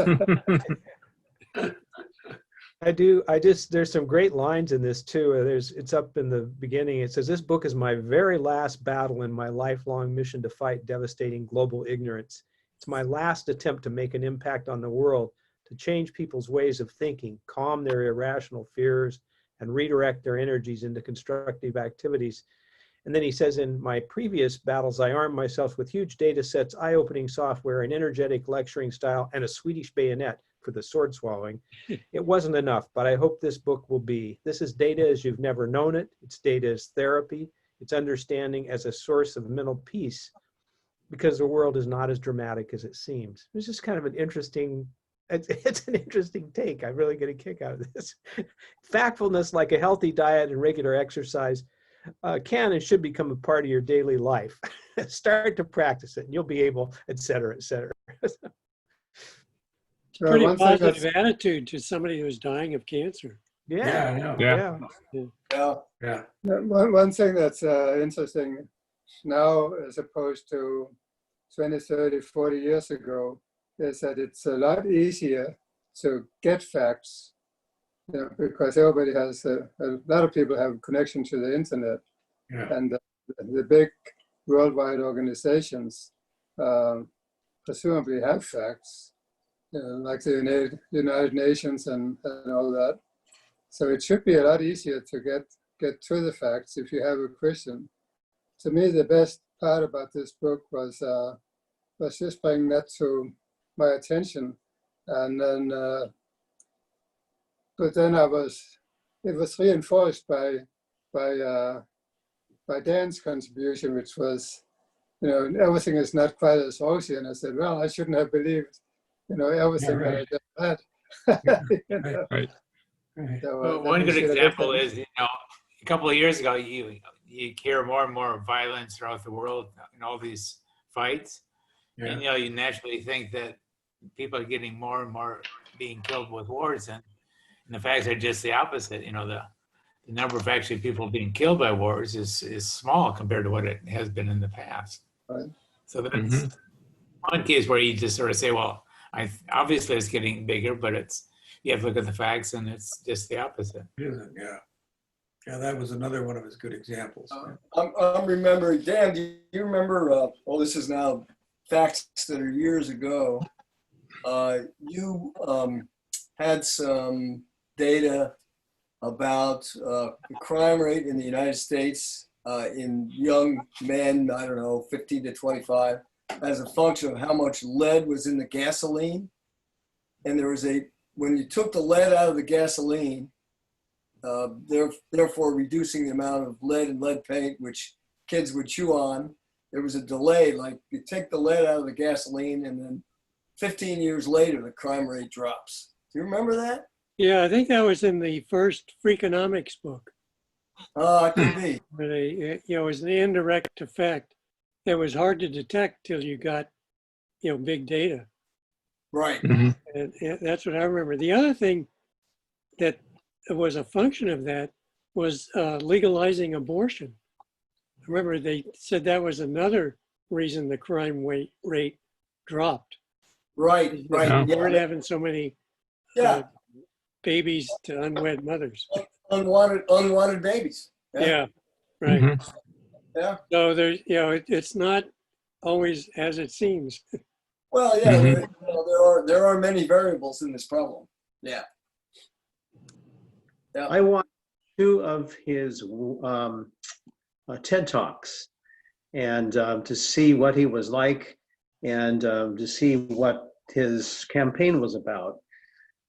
S1: There's some great lines in this too. It's up in the beginning. It says, "This book is my very last battle in my lifelong mission to fight devastating global ignorance. It's my last attempt to make an impact on the world, to change people's ways of thinking, calm their irrational fears, and redirect their energies into constructive activities." And then he says, "In my previous battles, I armed myself with huge data sets, eye-opening software, an energetic lecturing style, and a Swedish bayonet for the sword swallowing. It wasn't enough, but I hope this book will be. This is data as you've never known it. It's data as therapy. It's understanding as a source of mental peace, because the world is not as dramatic as it seems." It's just kind of an interesting, it's an interesting take. I really get a kick out of this. Factfulness, like a healthy diet and regular exercise, can and should become a part of your daily life. Start to practice it and you'll be able, et cetera, et cetera.
S9: Pretty
S3: one thing
S9: positive attitude to somebody who's dying of cancer.
S2: Yeah, I know.
S5: Yeah.
S7: Yeah.
S2: Yeah.
S3: One thing that's interesting now, as opposed to 20, 30, 40 years ago, is that it's a lot easier to get facts, because everybody has, a lot of people have connection to the internet.
S2: Yeah.
S3: And the big worldwide organizations presumably have facts, like the United Nations and all that. So it should be a lot easier to get to the facts if you have a question. To me, the best part about this book was just bringing that to my attention, and then but then it was reinforced by Dan's contribution, which was, everything is not quite as rosy. And I said, well, I shouldn't have believed, everything
S2: Yeah, right.
S3: that I just read. You know?
S5: Right.
S2: Right.
S3: So,
S6: Well,
S3: that
S6: one good
S3: makes it a
S6: example
S3: difference.
S6: is, a couple of years ago, you hear more and more violence throughout the world in all these fights.
S2: Yeah.
S6: And, you naturally think that people are getting more and more being killed with wars. And the facts are just the opposite. The number of actually people being killed by wars is small compared to what it has been in the past.
S3: Right.
S6: So that's,
S5: Mhm.
S6: one case where you just sort of say, well, obviously it's getting bigger, but you have to look at the facts and it's just the opposite.
S2: Isn't, yeah. Yeah, that was another one of his good examples.
S7: I'm remembering, Dan, do you remember, well, this is now facts that are years ago. You had some data about the crime rate in the United States in young men, I don't know, 15 to 25, as a function of how much lead was in the gasoline. And there was when you took the lead out of the gasoline, therefore reducing the amount of lead and lead paint, which kids would chew on, there was a delay. Like you take the lead out of the gasoline and then 15 years later, the crime rate drops. Do you remember that?
S9: Yeah, I think that was in the first Freakonomics book.
S7: It could be.
S9: But it was an indirect effect that was hard to detect till you got, big data.
S7: Right.
S9: And that's what I remember. The other thing that was a function of that was legalizing abortion. I remember they said that was another reason the crime rate dropped.
S7: Right, right.
S9: We weren't having so many babies to unwed mothers.
S7: Unwanted babies.
S9: Yeah, right.
S5: Mhm.
S7: Yeah.
S9: So there's, it's not always as it seems.
S7: Well, yeah, there are many variables in this problem. Yeah. Yeah.
S11: I watched 2 of his TED Talks, and to see what he was like, and to see what his campaign was about.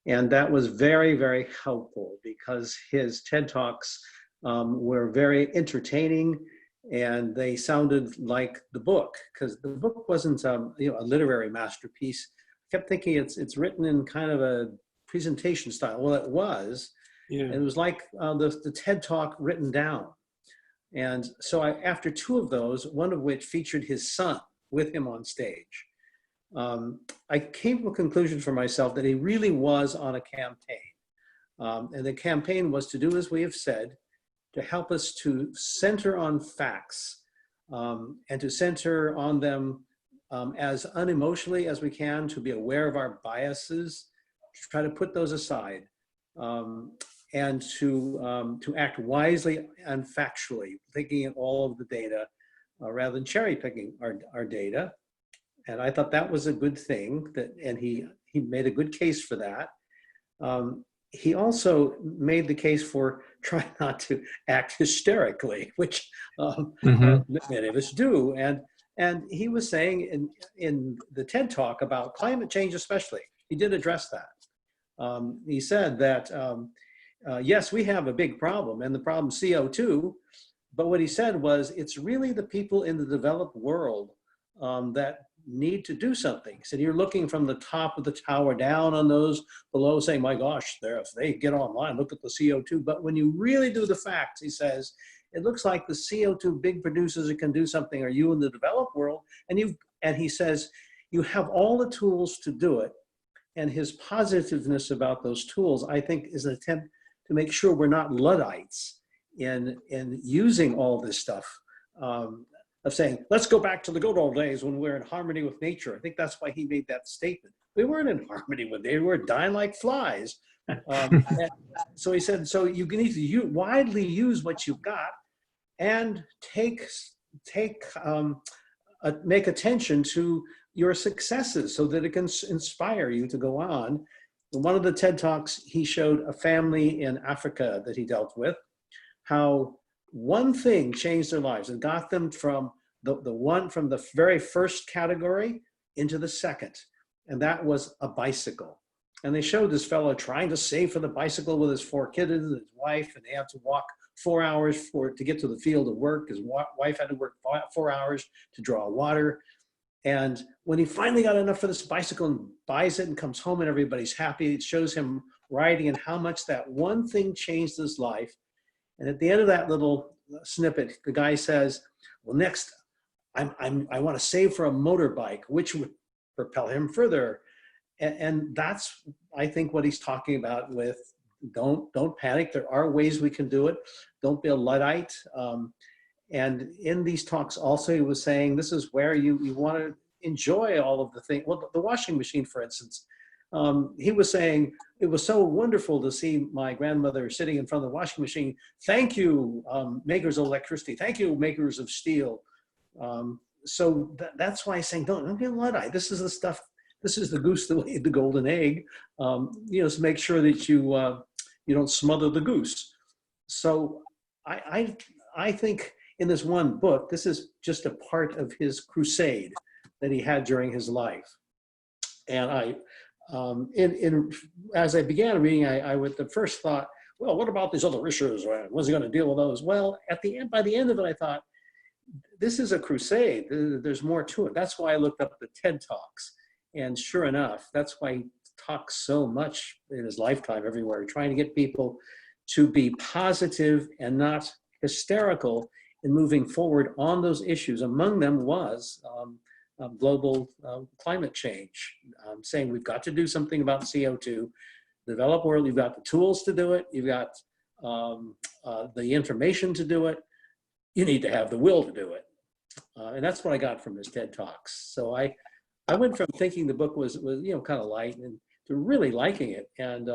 S11: And that was very, very helpful, because his TED Talks were very entertaining, and they sounded like the book, because the book wasn't a literary masterpiece. I kept thinking it's written in kind of a presentation style. Well, it was.
S9: Yeah.
S11: It was like the TED Talk written down. And so after 2 of those, one of which featured his son with him on stage, I came to a conclusion for myself that he really was on a campaign. And the campaign was to do as we have said, to help us to center on facts, and to center on them as unemotionally as we can, to be aware of our biases, to try to put those aside, and to act wisely and factually, thinking of all of the data rather than cherry picking our data. And I thought that was a good thing, and he made a good case for that. He also made the case for trying not to act hysterically, which many of us do. And he was saying in the TED Talk about climate change especially, he did address that. He said that, yes, we have a big problem, and the problem CO2, but what he said was it's really the people in the developed world that need to do something. He said you're looking from the top of the tower down on those below, saying, my gosh, if they get online, look at the CO2. But when you really do the facts, he says, it looks like the CO2 big producers that can do something are you in the developed world. And he says, you have all the tools to do it. And his positiveness about those tools, I think, is an attempt to make sure we're not Luddites in using all this stuff. Of saying, let's go back to the good old days when we're in harmony with nature. I think that's why he made that statement. We weren't in harmony with nature, we were dying like flies. So he said, so you need to widely use what you've got and make attention to your successes so that it can inspire you to go on. In one of the TED Talks, he showed a family in Africa that he dealt with, how one thing changed their lives and got them from the very first category into the second, and that was a bicycle. And they showed this fellow trying to save for the bicycle with his 4 kids and his wife, and they had to walk 4 hours to get to the field of work. His wife had to work 4 hours to draw water. And when he finally got enough for this bicycle and buys it and comes home and everybody's happy, it shows him riding and how much that one thing changed his life. And at the end of that little snippet, the guy says, well, next, I want to save for a motorbike, which would propel him further. And that's, I think, what he's talking about with don't panic. There are ways we can do it. Don't be a Luddite. And in these talks also, he was saying, this is where you want to enjoy all of the things. Well, the washing machine, for instance, he was saying it was so wonderful to see my grandmother sitting in front of the washing machine. Thank you, makers of electricity. Thank you, makers of steel. So that's why I'm saying, don't get Luddite. This is the stuff. This is the goose that laid the golden egg. You know, to make sure that you don't smother the goose. So I think in this one book, this is just a part of his crusade that he had during his life. And as I began reading, I with the first thought, well, what about these other issues? Was he going to deal with those? Well, by the end of it, I thought, this is a crusade. There's more to it. That's why I looked up the TED Talks. And sure enough, that's why he talks so much in his lifetime everywhere, trying to get people to be positive and not hysterical in moving forward on those issues. Among them was global climate change, saying we've got to do something about CO2. Developed world, you've got the tools to do it. You've got the information to do it. You need to have the will to do it. And that's what I got from his TED Talks. So I went from thinking the book was kind of light and to really liking it and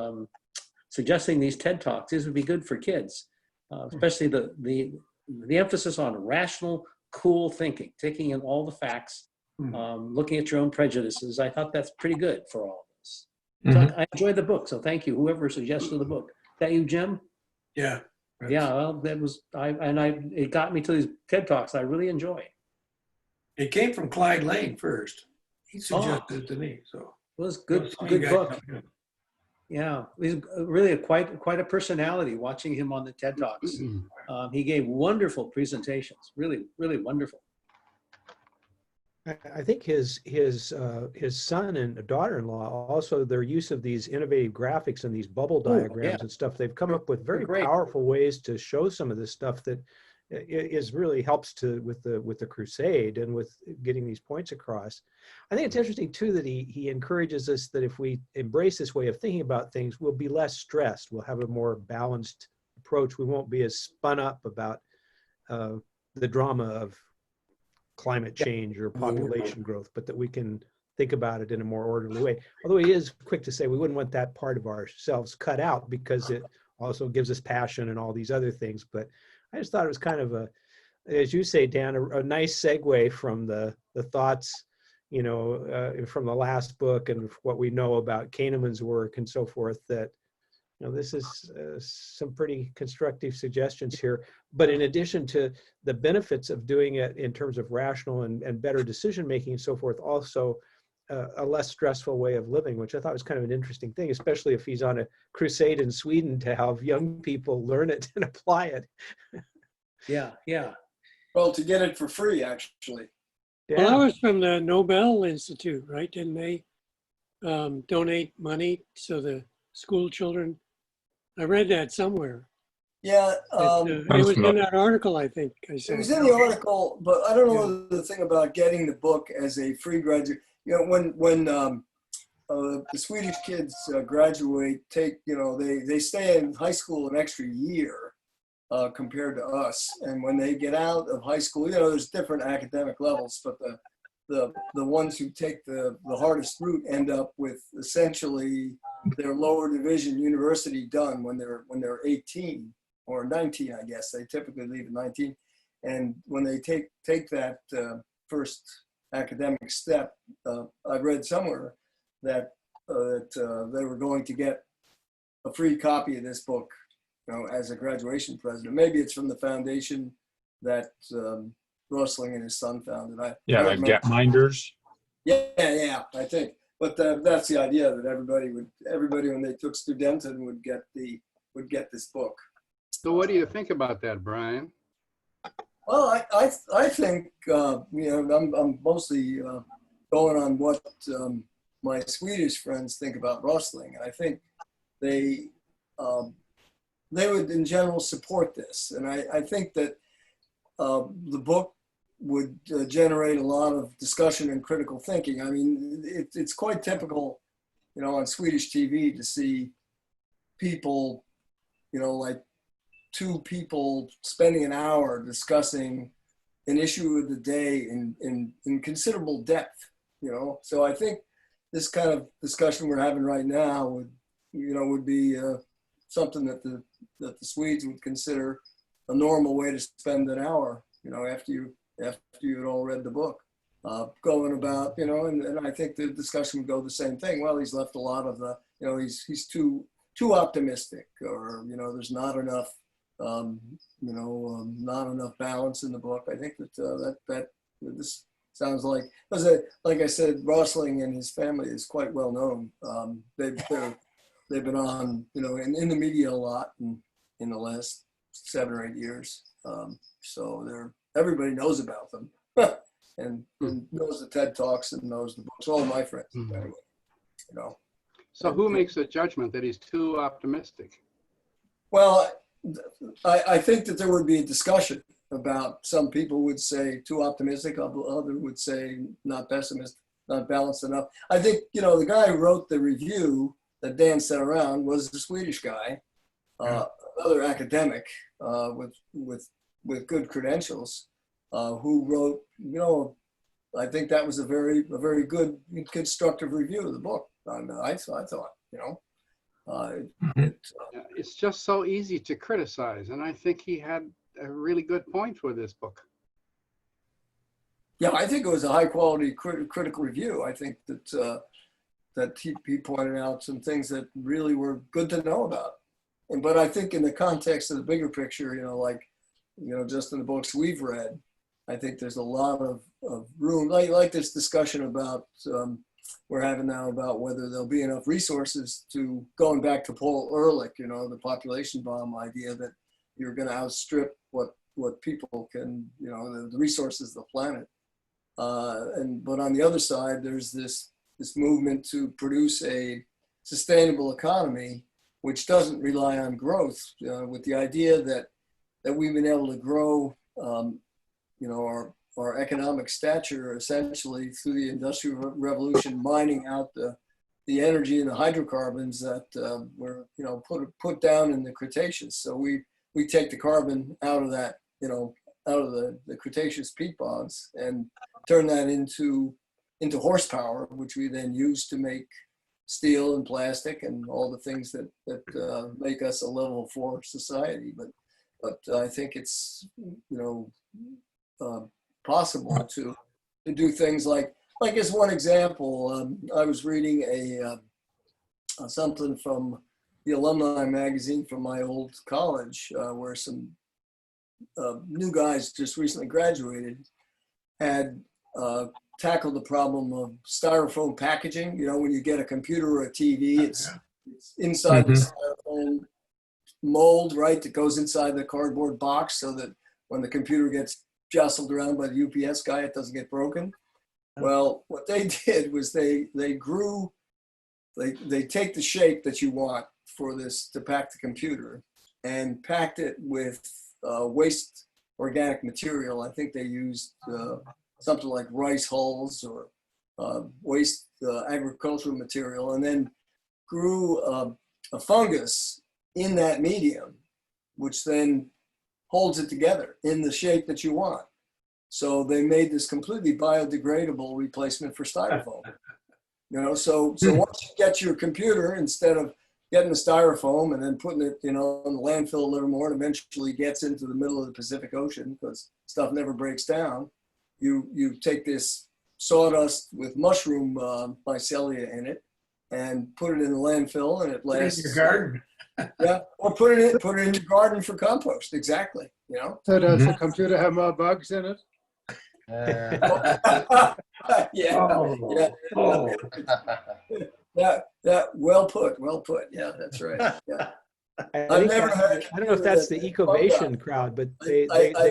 S11: suggesting these TED Talks. These would be good for kids, especially the emphasis on rational, cool thinking, taking in all the facts, looking at your own prejudices. I thought that's pretty good for all of us. So I enjoyed the book, so thank you, whoever suggested the book. Is that you, Jim?
S2: Yeah.
S11: Yeah, well, that was, it got me to these TED Talks I really enjoy.
S2: It came from Clyde Lane first. He suggested it to me, so.
S11: It was good
S2: You guys
S11: book.
S2: know him.
S11: Yeah, he's really quite a personality watching him on the TED Talks. He gave wonderful presentations, really, really wonderful.
S1: I think his son and daughter-in-law also, their use of these innovative graphics and these bubble diagrams and stuff, they've come up with very powerful ways to show some of this stuff that is really helps with the crusade and with getting these points across. I think it's interesting too that he encourages us that if we embrace this way of thinking about things, we'll be less stressed. We'll have a more balanced approach. We won't be as spun up about the drama of climate change or population growth, but that we can think about it in a more orderly way. Although he is quick to say we wouldn't want that part of ourselves cut out because it also gives us passion and all these other things. But I just thought it was kind of as you say, Dan, a nice segue from the thoughts, from the last book and what we know about Kahneman's work and so forth, that, this is some pretty constructive suggestions here. But in addition to the benefits of doing it in terms of rational and better decision-making and so forth, also a less stressful way of living, which I thought was kind of an interesting thing, especially if he's on a crusade in Sweden to have young people learn it and apply it.
S11: Yeah.
S7: Well, to get it for free, actually.
S1: Yeah.
S9: Well, that was from the Nobel Institute, right? Didn't they donate money so the school children? I read that somewhere.
S7: Yeah,
S9: It was in that article, I think.
S7: it was in the article, but I don't know the thing about getting the book as a free graduate. When the Swedish kids graduate, they stay in high school an extra year compared to us. And when they get out of high school, there's different academic levels, but the ones who take the hardest route end up with essentially their lower division university done when they're 18 or 19, I guess. They typically leave at 19. And when they take that first academic step, I read somewhere that they were going to get a free copy of this book, as a graduation present. Maybe it's from the foundation that Rosling and his son founded.
S5: Like Gapminders.
S7: Yeah, I think. But that's the idea, that everybody when they took Studenten would get this book.
S10: So what do you think about that, Brian?
S7: Well, I think I'm mostly going on what my Swedish friends think about Rosling, and I think they would in general support this, and I think that the book would generate a lot of discussion and critical thinking. I mean, it's quite typical, on Swedish TV to see people, like two people spending an hour discussing an issue of the day in considerable depth. you know. So I think this kind of discussion we're having right now would be something that the Swedes would consider a normal way to spend an hour, you know, after you had all read the book, going about, you know, and I think the discussion would go the same thing. Well, he's left a lot of the, you know, he's too optimistic, or, you know, there's not enough, not enough balance in the book. I think that this sounds like, like I said, Rosling and his family is quite well known. They've been on, you know, in the media a lot in the last 7 or 8 years. So everybody knows about them and knows the TED Talks and knows the books. All my friends, anyway, you know.
S10: So who makes the judgment that he's too optimistic?
S7: Well, I think that there would be a discussion about, some people would say too optimistic, others would say not pessimistic, not balanced enough. I think, you know, the guy who wrote the review that Dan sent around was the Swedish guy, another academic with good credentials, who wrote, you know, I think that was a very good constructive review of the book. I thought, you know,
S10: It's just so easy to criticize, and I think he had a really good point with this book.
S7: yeah, I think it was a high quality critical review. I think that he pointed out some things that really were good to know about. But I think in the context of the bigger picture, you know, like, you know, just in the books we've read, I think there's a lot of room, like this discussion about, we're having now about whether there'll be enough resources to, going back to Paul Ehrlich, you know, the population bomb idea that you're going to outstrip what people can, you know, the resources of the planet. But on the other side, there's this movement to produce a sustainable economy, which doesn't rely on growth, with the idea that we've been able to grow, you know, our economic stature essentially through the Industrial Revolution, mining out the energy and the hydrocarbons that were, you know, put down in the Cretaceous. So we take the carbon out of that, you know, out of the Cretaceous peat bogs and turn that into horsepower, which we then use to make steel and plastic and all the things that make us a level 4 society. But I think it's, you know, possible to do things like as one example, I was reading something from the alumni magazine from my old college, where some new guys just recently graduated had tackled the problem of styrofoam packaging. You know, when you get a computer or a TV, it's inside the styrofoam mold, right, that goes inside the cardboard box so that when the computer gets jostled around by the UPS guy, it doesn't get broken. Well, what they did was they take the shape that you want for this to pack the computer and packed it with waste organic material. I think they used something like rice hulls or waste agricultural material, and then grew a fungus in that medium, which then holds it together in the shape that you want. So they made this completely biodegradable replacement for styrofoam. You know, so once you get your computer, instead of getting the styrofoam and then putting it, you know, in the landfill a little more, and eventually gets into the middle of the Pacific Ocean because stuff never breaks down, you take this sawdust with mushroom mycelia in it and put it in the landfill, and it lasts.
S2: In your garden.
S7: Yeah, or put it in your garden for compost. Exactly. You know.
S3: So does the computer have more bugs in it?
S7: Yeah. Well put. Yeah, that's right. Yeah.
S1: I don't know if that's the Ecovation crowd, but they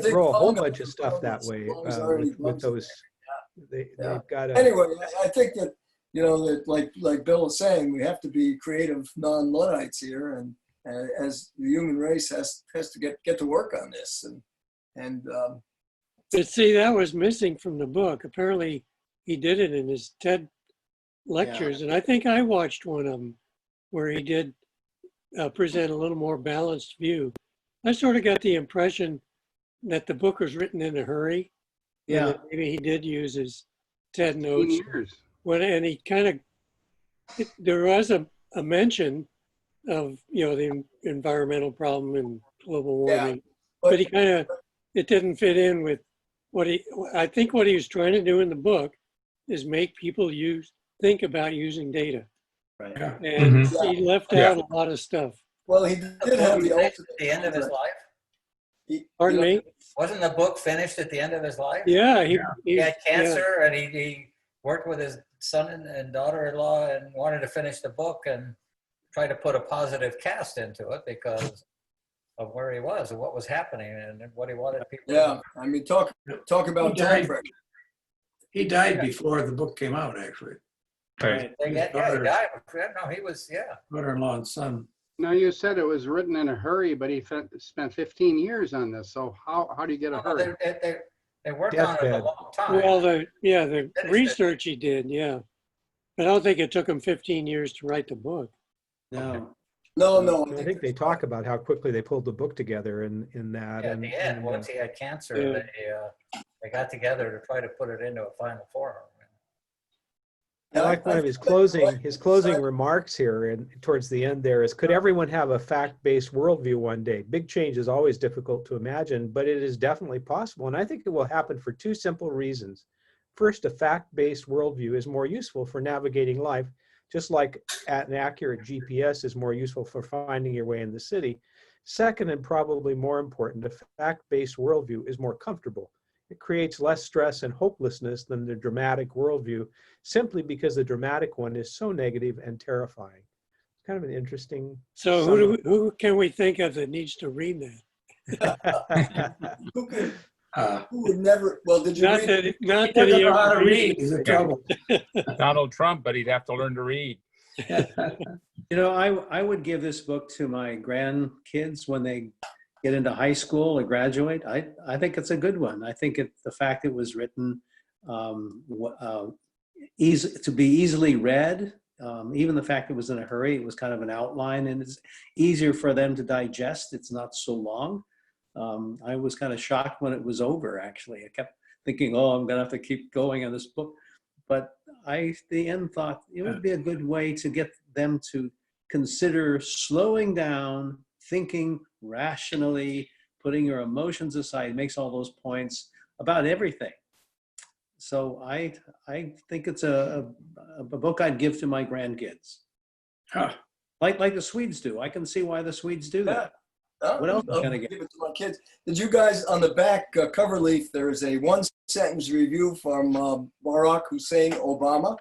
S1: grow a whole bunch of stuff that way with those. They've got a.
S7: Anyway, I think that, you know, that like Bill was saying, we have to be creative non-Luddites here, and as the human race has to get to work on this, and
S9: But see, that was missing from the book. Apparently, he did it in his TED lectures, and I think I watched one of them where he did present a little more balanced view. I sort of got the impression that the book was written in a hurry.
S11: Yeah.
S9: And that maybe he did use his TED notes.
S10: 15 years.
S9: and he kind of, there was a mention of, the environmental problem and global
S7: Yeah,
S9: warming,
S7: but-
S9: but he kind of, it didn't fit in with I think what he was trying to do in the book is make people think about using data.
S11: Right.
S2: Yeah.
S9: And
S7: Mhm.
S9: he left
S5: Yeah.
S9: out a lot of stuff.
S7: Well, he did have the
S8: At
S7: ultimate.
S8: the end of his life?
S9: Pardon me?
S8: Wasn't the book finished at the end of his life?
S9: Yeah,
S8: He had cancer and he worked with his son and daughter-in-law and wanted to finish the book and try to put a positive cast into it because of where he was and what was happening and what he wanted people to
S7: Yeah, I mean, talk about
S2: He
S7: time
S2: died.
S7: pressure.
S2: He died before the book came out, actually.
S5: Right.
S8: They get, yeah, he died. No, he was, yeah.
S2: Daughter-in-law and son.
S10: Now, you said it was written in a hurry, but he spent 15 years on this. So how do you get a hurry?
S8: They worked on it a
S1: Deathbed.
S8: long time.
S9: Well, the
S8: Finished it.
S9: research he did, yeah. But I don't think it took him 15 years to write the book.
S11: No.
S7: No.
S1: I think they talk about how quickly they pulled the book together in that.
S8: Yeah, at
S1: and,
S8: the end,
S1: and,
S8: once he had cancer,
S9: Yeah.
S8: they got together to try to put it into a final form.
S1: I like one of his closing remarks here and towards the end there is, could everyone have a fact-based worldview one day? Big change is always difficult to imagine, but it is definitely possible. And I think it will happen for two simple reasons. First, a fact-based worldview is more useful for navigating life, just like an accurate GPS is more useful for finding your way in the city. Second, and probably more important, a fact-based worldview is more comfortable. It creates less stress and hopelessness than the dramatic worldview, simply because the dramatic one is so negative and terrifying. It's kind of an interesting.
S9: So who can we think of that needs to read that?
S7: Who would never? Well, did you
S9: Not
S7: read?
S9: that, not
S2: He
S9: that he
S2: doesn't know how
S9: ever
S2: to
S9: reads
S2: read.
S9: it.
S2: He's in trouble.
S5: Donald Trump, but he'd have to learn to read.
S11: I would give this book to my grandkids when they get into high school or graduate. I think it's a good one. I think the fact it was written easy to be easily read, even the fact it was in a hurry, it was kind of an outline and it's easier for them to digest. It's not so long. I was kind of shocked when it was over, actually. I kept thinking, oh, I'm going to have to keep going on this book. But I, at the end, thought it would be a good way to get them to consider slowing down, thinking rationally, putting your emotions aside. It makes all those points about everything. So I think it's a book I'd give to my grandkids.
S2: Huh.
S11: Like the Swedes do. I can see why the Swedes do that. What else
S7: I'll
S11: can I get?
S7: give it to my kids. Did you guys, on the back cover leaf, there is a one-sentence review from Barack Hussein Obama.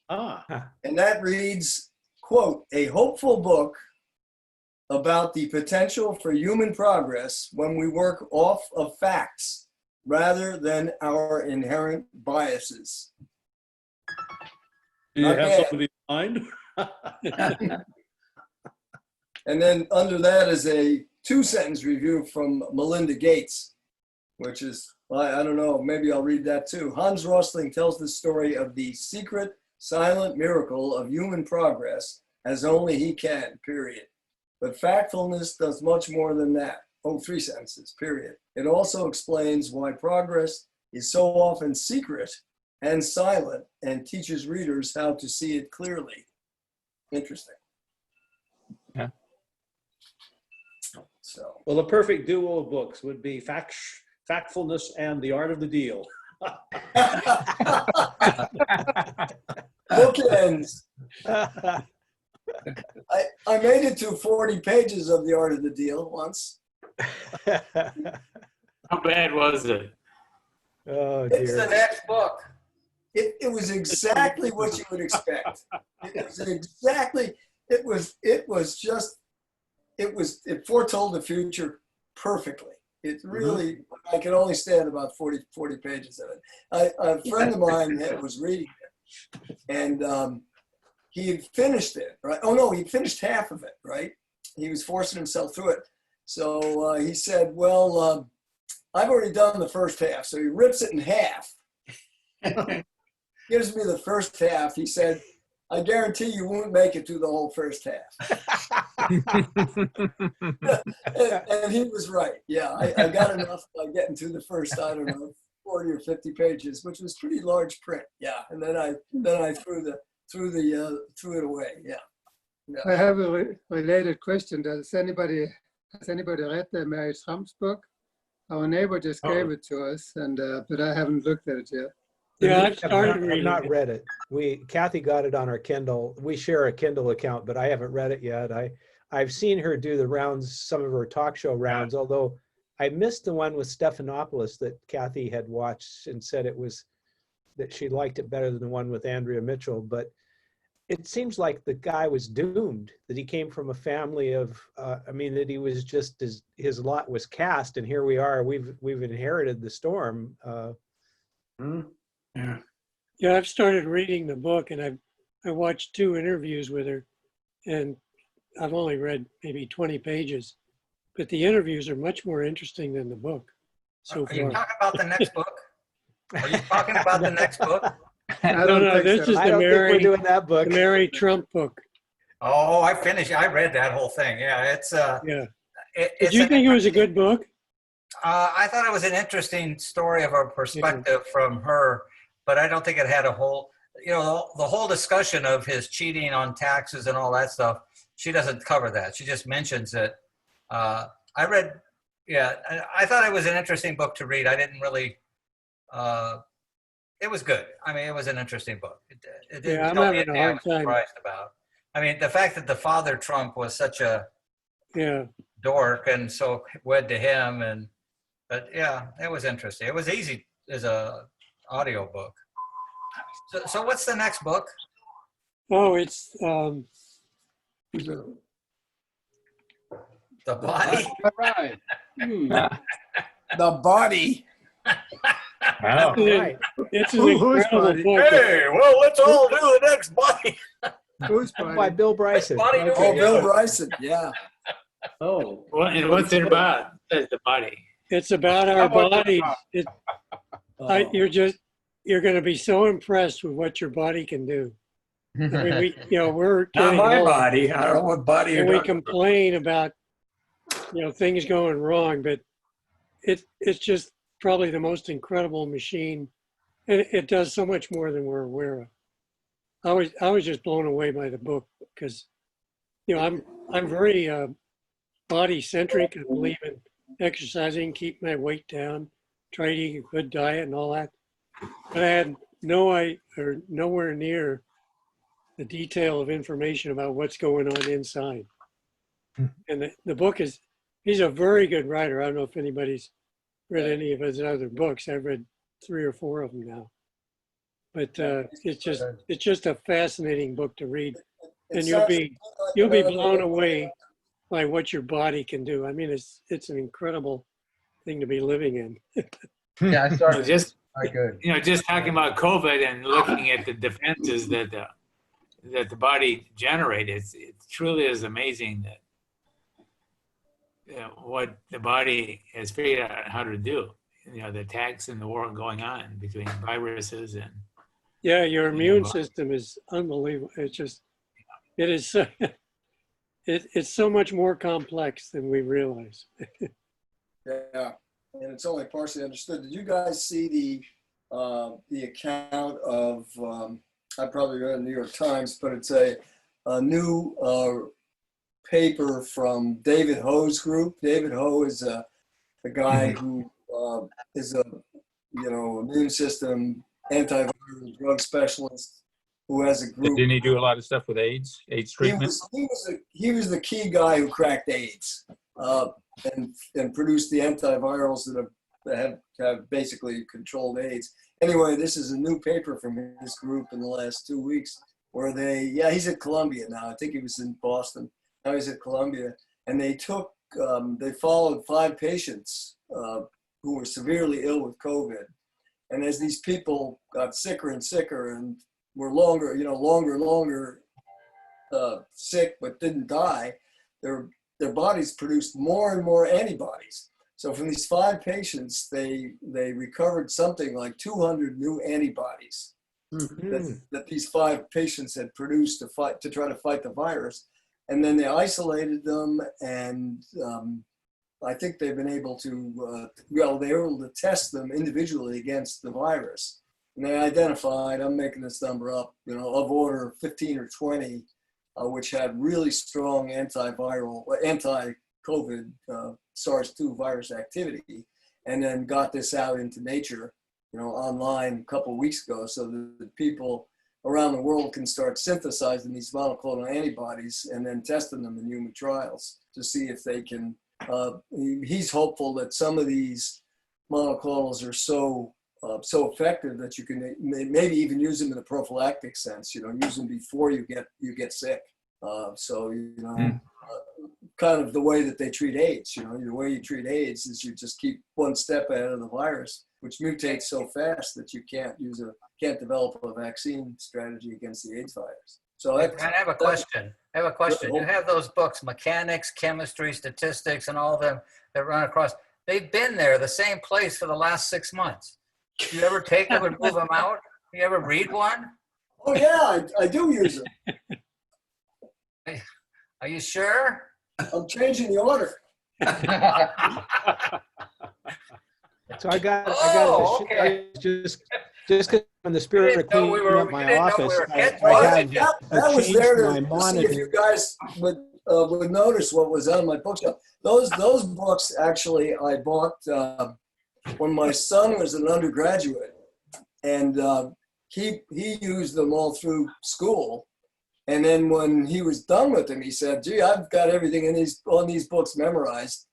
S7: And that reads, quote, "A hopeful book about the potential for human progress when we work off of facts rather than our inherent biases."
S11: Do you
S7: Not
S11: have
S7: bad.
S11: somebody in mind?
S7: And then under that is a two-sentence review from Melinda Gates, which is, I don't know, maybe I'll read that too. Hans Rosling tells the story of the secret, silent miracle of human progress as only he can, period. But factfulness does much more than that. Oh, 3 sentences, period. It also explains why progress is so often secret and silent and teaches readers how to see it clearly. Interesting.
S5: Yeah.
S7: So,
S11: Well, the perfect duo of books would be Factfulness and The Art of the Deal.
S7: bookends. I made it to 40 pages of The Art of the Deal once.
S6: How bad was it?
S1: Oh,
S7: It's
S1: dear.
S8: The next book.
S7: It was exactly what you would expect. It foretold the future perfectly. It really, I could only stand about 40 pages of it. A friend of mine that was reading it, and he had finished it, right? Oh no, he finished half of it, right? He was forcing himself through it. So he said, well, I've already done the first half. So he rips it in half. Gives me the first half. He said, I guarantee you won't make it through the whole first half. and he was right. Yeah, I got enough by getting through the first, I don't know, 40 or 50 pages, which was pretty large print. Yeah, and then I threw it away. Yeah.
S3: I have a related question. Has anybody read the Mary Trump's book? Our neighbor just gave it to us, and but I haven't looked at it yet.
S9: Yeah, I've
S1: I've
S9: started
S1: not,
S9: reading
S1: not
S9: it.
S1: read it. Kathy got it on our Kindle. We share a Kindle account, but I haven't read it yet. I've seen her do the rounds, some of her talk show rounds, although I missed the one with Stephanopoulos that Kathy had watched and said that she liked it better than the one with Andrea Mitchell. But it seems like the guy was doomed, that he came from a family of, that he was just, his lot was cast, and here we are, we've inherited the storm.
S2: Yeah.
S9: Yeah, I've started reading the book, and I watched 2 interviews with her, and I've only read maybe 20 pages, but the interviews are much more interesting than the book so
S8: Are you
S9: far.
S8: talking about the next book? Are you talking about the next book?
S3: I don't think
S9: this
S3: so.
S9: is
S1: I
S9: the
S1: don't think we're
S9: Mary,
S1: doing that book.
S9: the Mary Trump book.
S8: Oh, I finished. I read that whole thing. Yeah, it's
S9: Yeah.
S8: it's
S9: Did you
S8: an
S9: think it was a good book?
S8: I thought it was an interesting story of a perspective from her, but I don't think it had a whole, the whole discussion of his cheating on taxes and all that stuff. She doesn't cover that. She just mentions it. I thought it was an interesting book to read. I didn't really, it was good. I mean, it was an interesting book. It didn't
S9: Yeah, I'm
S8: tell me
S9: having a
S8: anything I
S9: hard
S8: was
S9: time.
S8: surprised about. I mean, the fact that the father Trump was such a
S9: Yeah.
S8: dork and so wed to him, but yeah, it was interesting. It was easy as a audio book. So what's the next book?
S9: Oh, it's
S8: The Body?
S10: All right.
S7: The Body.
S5: Wow.
S1: Right.
S9: it's an
S3: Who's
S9: incredible
S3: body?
S9: book.
S8: Hey, well, let's all do the next Body.
S3: Who's
S1: By
S3: body?
S1: Bill Bryson.
S8: Body
S1: Okay.
S7: Oh, Bill Bryson. Yeah.
S11: Oh,
S6: And what's it about? Says the body.
S9: It's about our bodies.
S11: oh.
S9: You're going to be so impressed with what your body can do. I mean, we're
S2: Not
S9: getting
S2: my
S9: old,
S2: body. I don't know what body you're
S9: and we
S2: talking about.
S9: complain about things going wrong, but it's just probably the most incredible machine, and it does so much more than we're aware of. I was just blown away by the book because I'm very body centric. I believe in exercising, keep my weight down, try to eat a good diet and all that. But I had nowhere near the detail of information about what's going on inside. And the book he's a very good writer. I don't know if anybody's read any of his other books. I've read 3 or 4 of them now. But it's just a fascinating book to read, and you'll be blown away by what your body can do. I mean, it's an incredible thing to be living in.
S4: Yeah, I started.
S6: Just
S4: Good.
S6: just talking about COVID and looking at the defenses that the body generates, it truly is amazing that what the body has figured out how to do. The attacks in the war going on between viruses and.
S9: Yeah, your immune system is unbelievable. It's so much more complex than we realize.
S7: Yeah, and it's only partially understood. Did you guys see the account of? I probably read it in the New York Times, but it's a new paper from David Ho's group. David Ho is a guy who is a immune system antiviral drug specialist who has a group.
S5: Didn't he do a lot of stuff with AIDS treatment?
S7: He was the key guy who cracked AIDS and produced the antivirals that have basically controlled AIDS. Anyway, this is a new paper from his group in the last 2 weeks where he's at Columbia now. I think he was in Boston. Now he's at Columbia. And they followed 5 patients who were severely ill with COVID. And as these people got sicker and sicker and were longer and longer sick but didn't die, their bodies produced more and more antibodies. So from these 5 patients, they recovered something like 200 new antibodies that these 5 patients had produced to try to fight the virus. And then they isolated them and I think they've been able to, well, they were able to test them individually against the virus. And they identified, I'm making this number up, you know, of order 15 or 20, which had really strong antiviral, anti-COVID SARS-2 virus activity, and then got this out into nature, you know, online a couple of weeks ago, so that people around the world can start synthesizing these monoclonal antibodies and then testing them in human trials to see if they can. He's hopeful that some of these monoclonals are so effective that you can maybe even use them in a prophylactic sense. You know, use them before you get sick. So you know, kind of the way that they treat AIDS. You know, the way you treat AIDS is you just keep one step ahead of the virus, which mutates so fast that you can't develop a vaccine strategy against the AIDS virus. So
S8: I have a question. You have those books, mechanics, chemistry, statistics, and all of them that run across. They've been there, the same place for the last 6 months. You ever take them and move them out? You ever read one?
S7: Oh yeah, I do use them.
S8: Are you sure?
S7: I'm changing the order.
S1: So I got
S8: okay.
S1: just because on the spirit of
S8: didn't know
S1: cleaning
S8: we were-
S1: up
S8: we
S1: my
S8: didn't know
S1: office,
S8: we were
S1: I
S8: head-wise.
S1: have
S7: That was
S1: changed
S7: there
S1: my
S7: to see if
S1: monitor.
S7: you guys would notice what was on my bookshelf. Those books actually I bought when my son was an undergraduate, and he used them all through school. And then when he was done with them, he said, "Gee, I've got everything on these books memorized."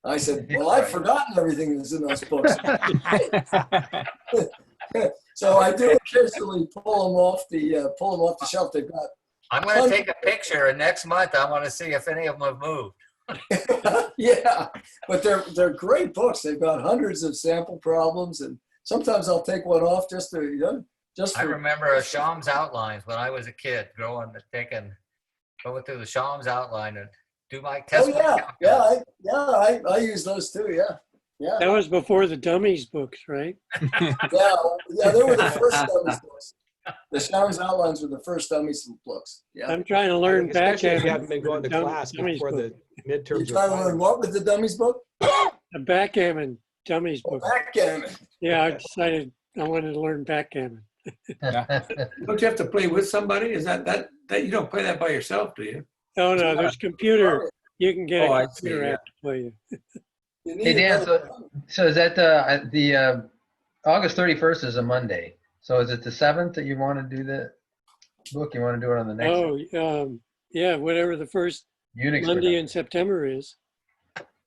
S7: I said, "Well, I've forgotten everything that's in those books." So I do occasionally pull them off the shelf. They've got.
S8: I'm going to take a picture, and next month I want to see if any of them have moved.
S7: Yeah, but they're great books. They've got hundreds of sample problems, and sometimes I'll take one off just to, you know, just
S8: I
S7: for.
S8: remember Sham's outlines when I was a kid, going through the Sham's outline and do my test.
S7: Oh yeah, I use those too. Yeah.
S9: That was before the dummies books, right?
S7: Yeah, they were the first dummies books. The Shams outlines were the first dummies books. Yeah.
S9: I'm trying to learn
S1: Especially if
S9: backgammon.
S1: you haven't been going to
S9: with the
S1: class
S9: dummies
S1: before
S9: book.
S1: the midterms.
S7: You trying to learn what with the dummies book?
S9: A backgammon dummies book.
S7: Backgammon.
S9: Yeah, I decided I wanted to learn backgammon.
S2: Don't you have to play with somebody? Is that you don't play that by yourself, do you?
S9: Oh no, there's computer. You can get
S2: Oh, I
S9: a
S2: see,
S9: computer
S2: yeah.
S9: app to play you.
S7: You need
S4: Hey, Dan,
S7: another-
S4: so is that the August 31st is a Monday. So is it the 7th that you want to do the book? You want to do it on the next
S9: Oh, yeah, whatever the first
S4: Unix?
S9: Monday in September is.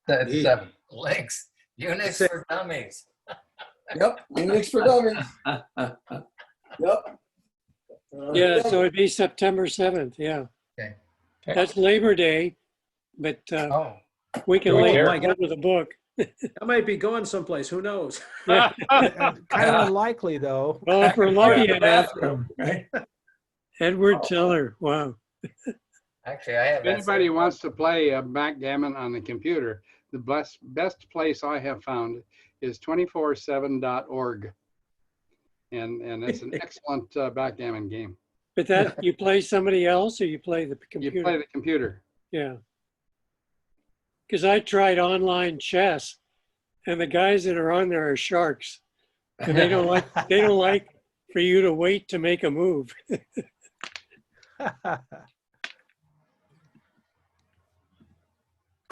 S4: It's 7th.
S8: Links, Unix for dummies.
S7: Yep, Unix for dummies. Yep.
S9: Yeah, so it'd be September 7th, yeah.
S4: Okay.
S9: That's Labor Day, but
S4: Oh,
S9: we can
S5: Do we
S9: lay
S5: care?
S9: it over the book.
S11: I might be going someplace, who knows?
S9: Yeah.
S1: Kind of unlikely, though.
S9: Well, if we're lucky enough,
S2: Bathroom, right?
S9: Edward Teller, wow.
S8: Actually, I have
S10: If
S8: that
S10: anybody
S8: same
S10: wants to play backgammon on the computer, the best place I have found is 247.org. And it's an excellent backgammon game.
S9: But that, you play somebody else or you play the
S10: You
S9: computer?
S10: play the computer.
S9: Yeah. Because I tried online chess and the guys that are on there are sharks. And they don't like for you to wait to make a move.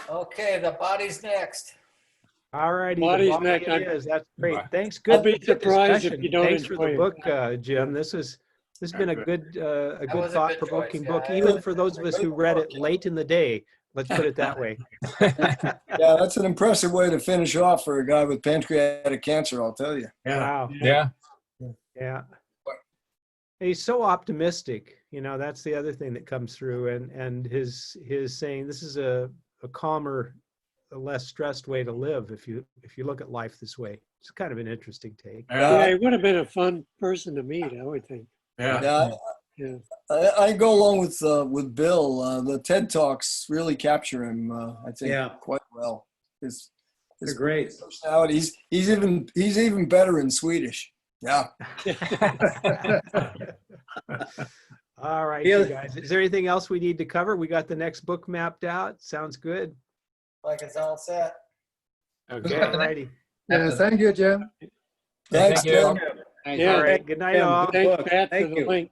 S8: Okay, the body's next.
S1: All righty. the
S9: Body's
S1: body
S9: neck,
S1: it is. That's great.
S5: Bye.
S1: Thanks.
S9: I'll
S1: Good.
S9: be
S1: good
S9: surprised if
S1: discussion.
S9: you don't
S1: Thanks for the
S9: enjoy
S1: book, Jim. This has been a good
S8: was a good
S1: thought-provoking
S8: choice,
S1: book,
S8: yeah.
S1: even for those of us who read it late in the day. Let's put it that way.
S7: Yeah, that's an impressive way to finish off for a guy with pancreatic cancer, I'll tell you.
S1: Wow.
S5: Yeah.
S1: Yeah. He's so optimistic. You know, that's the other thing that comes through, and his saying this is a calmer, a less stressed way to live if you look at life this way. It's kind of an interesting take.
S9: Yeah, he would have been a fun person to meet, I would think.
S7: Yeah,
S9: Yeah.
S7: I go along with Bill. The TED Talks really capture him, I think,
S11: Yeah.
S7: quite well. His
S11: They're great.
S7: personality. He's even better in Swedish. Yeah.
S1: All right,
S11: Yeah.
S1: you guys. Is there anything else we need to cover? We got the next book mapped out. Sounds good.
S8: Like it's all set.
S6: Okay.
S1: All righty.
S3: Yeah, thank you, Jim.
S7: Thanks,
S6: Thank you.
S7: Jim.
S10: Thank
S9: Yeah.
S1: All
S10: you.
S1: right. Good night,
S11: Tim,
S1: all.
S11: good
S9: Thanks,
S11: book.
S9: Pat, for
S11: Thank
S9: the
S11: you.
S9: link.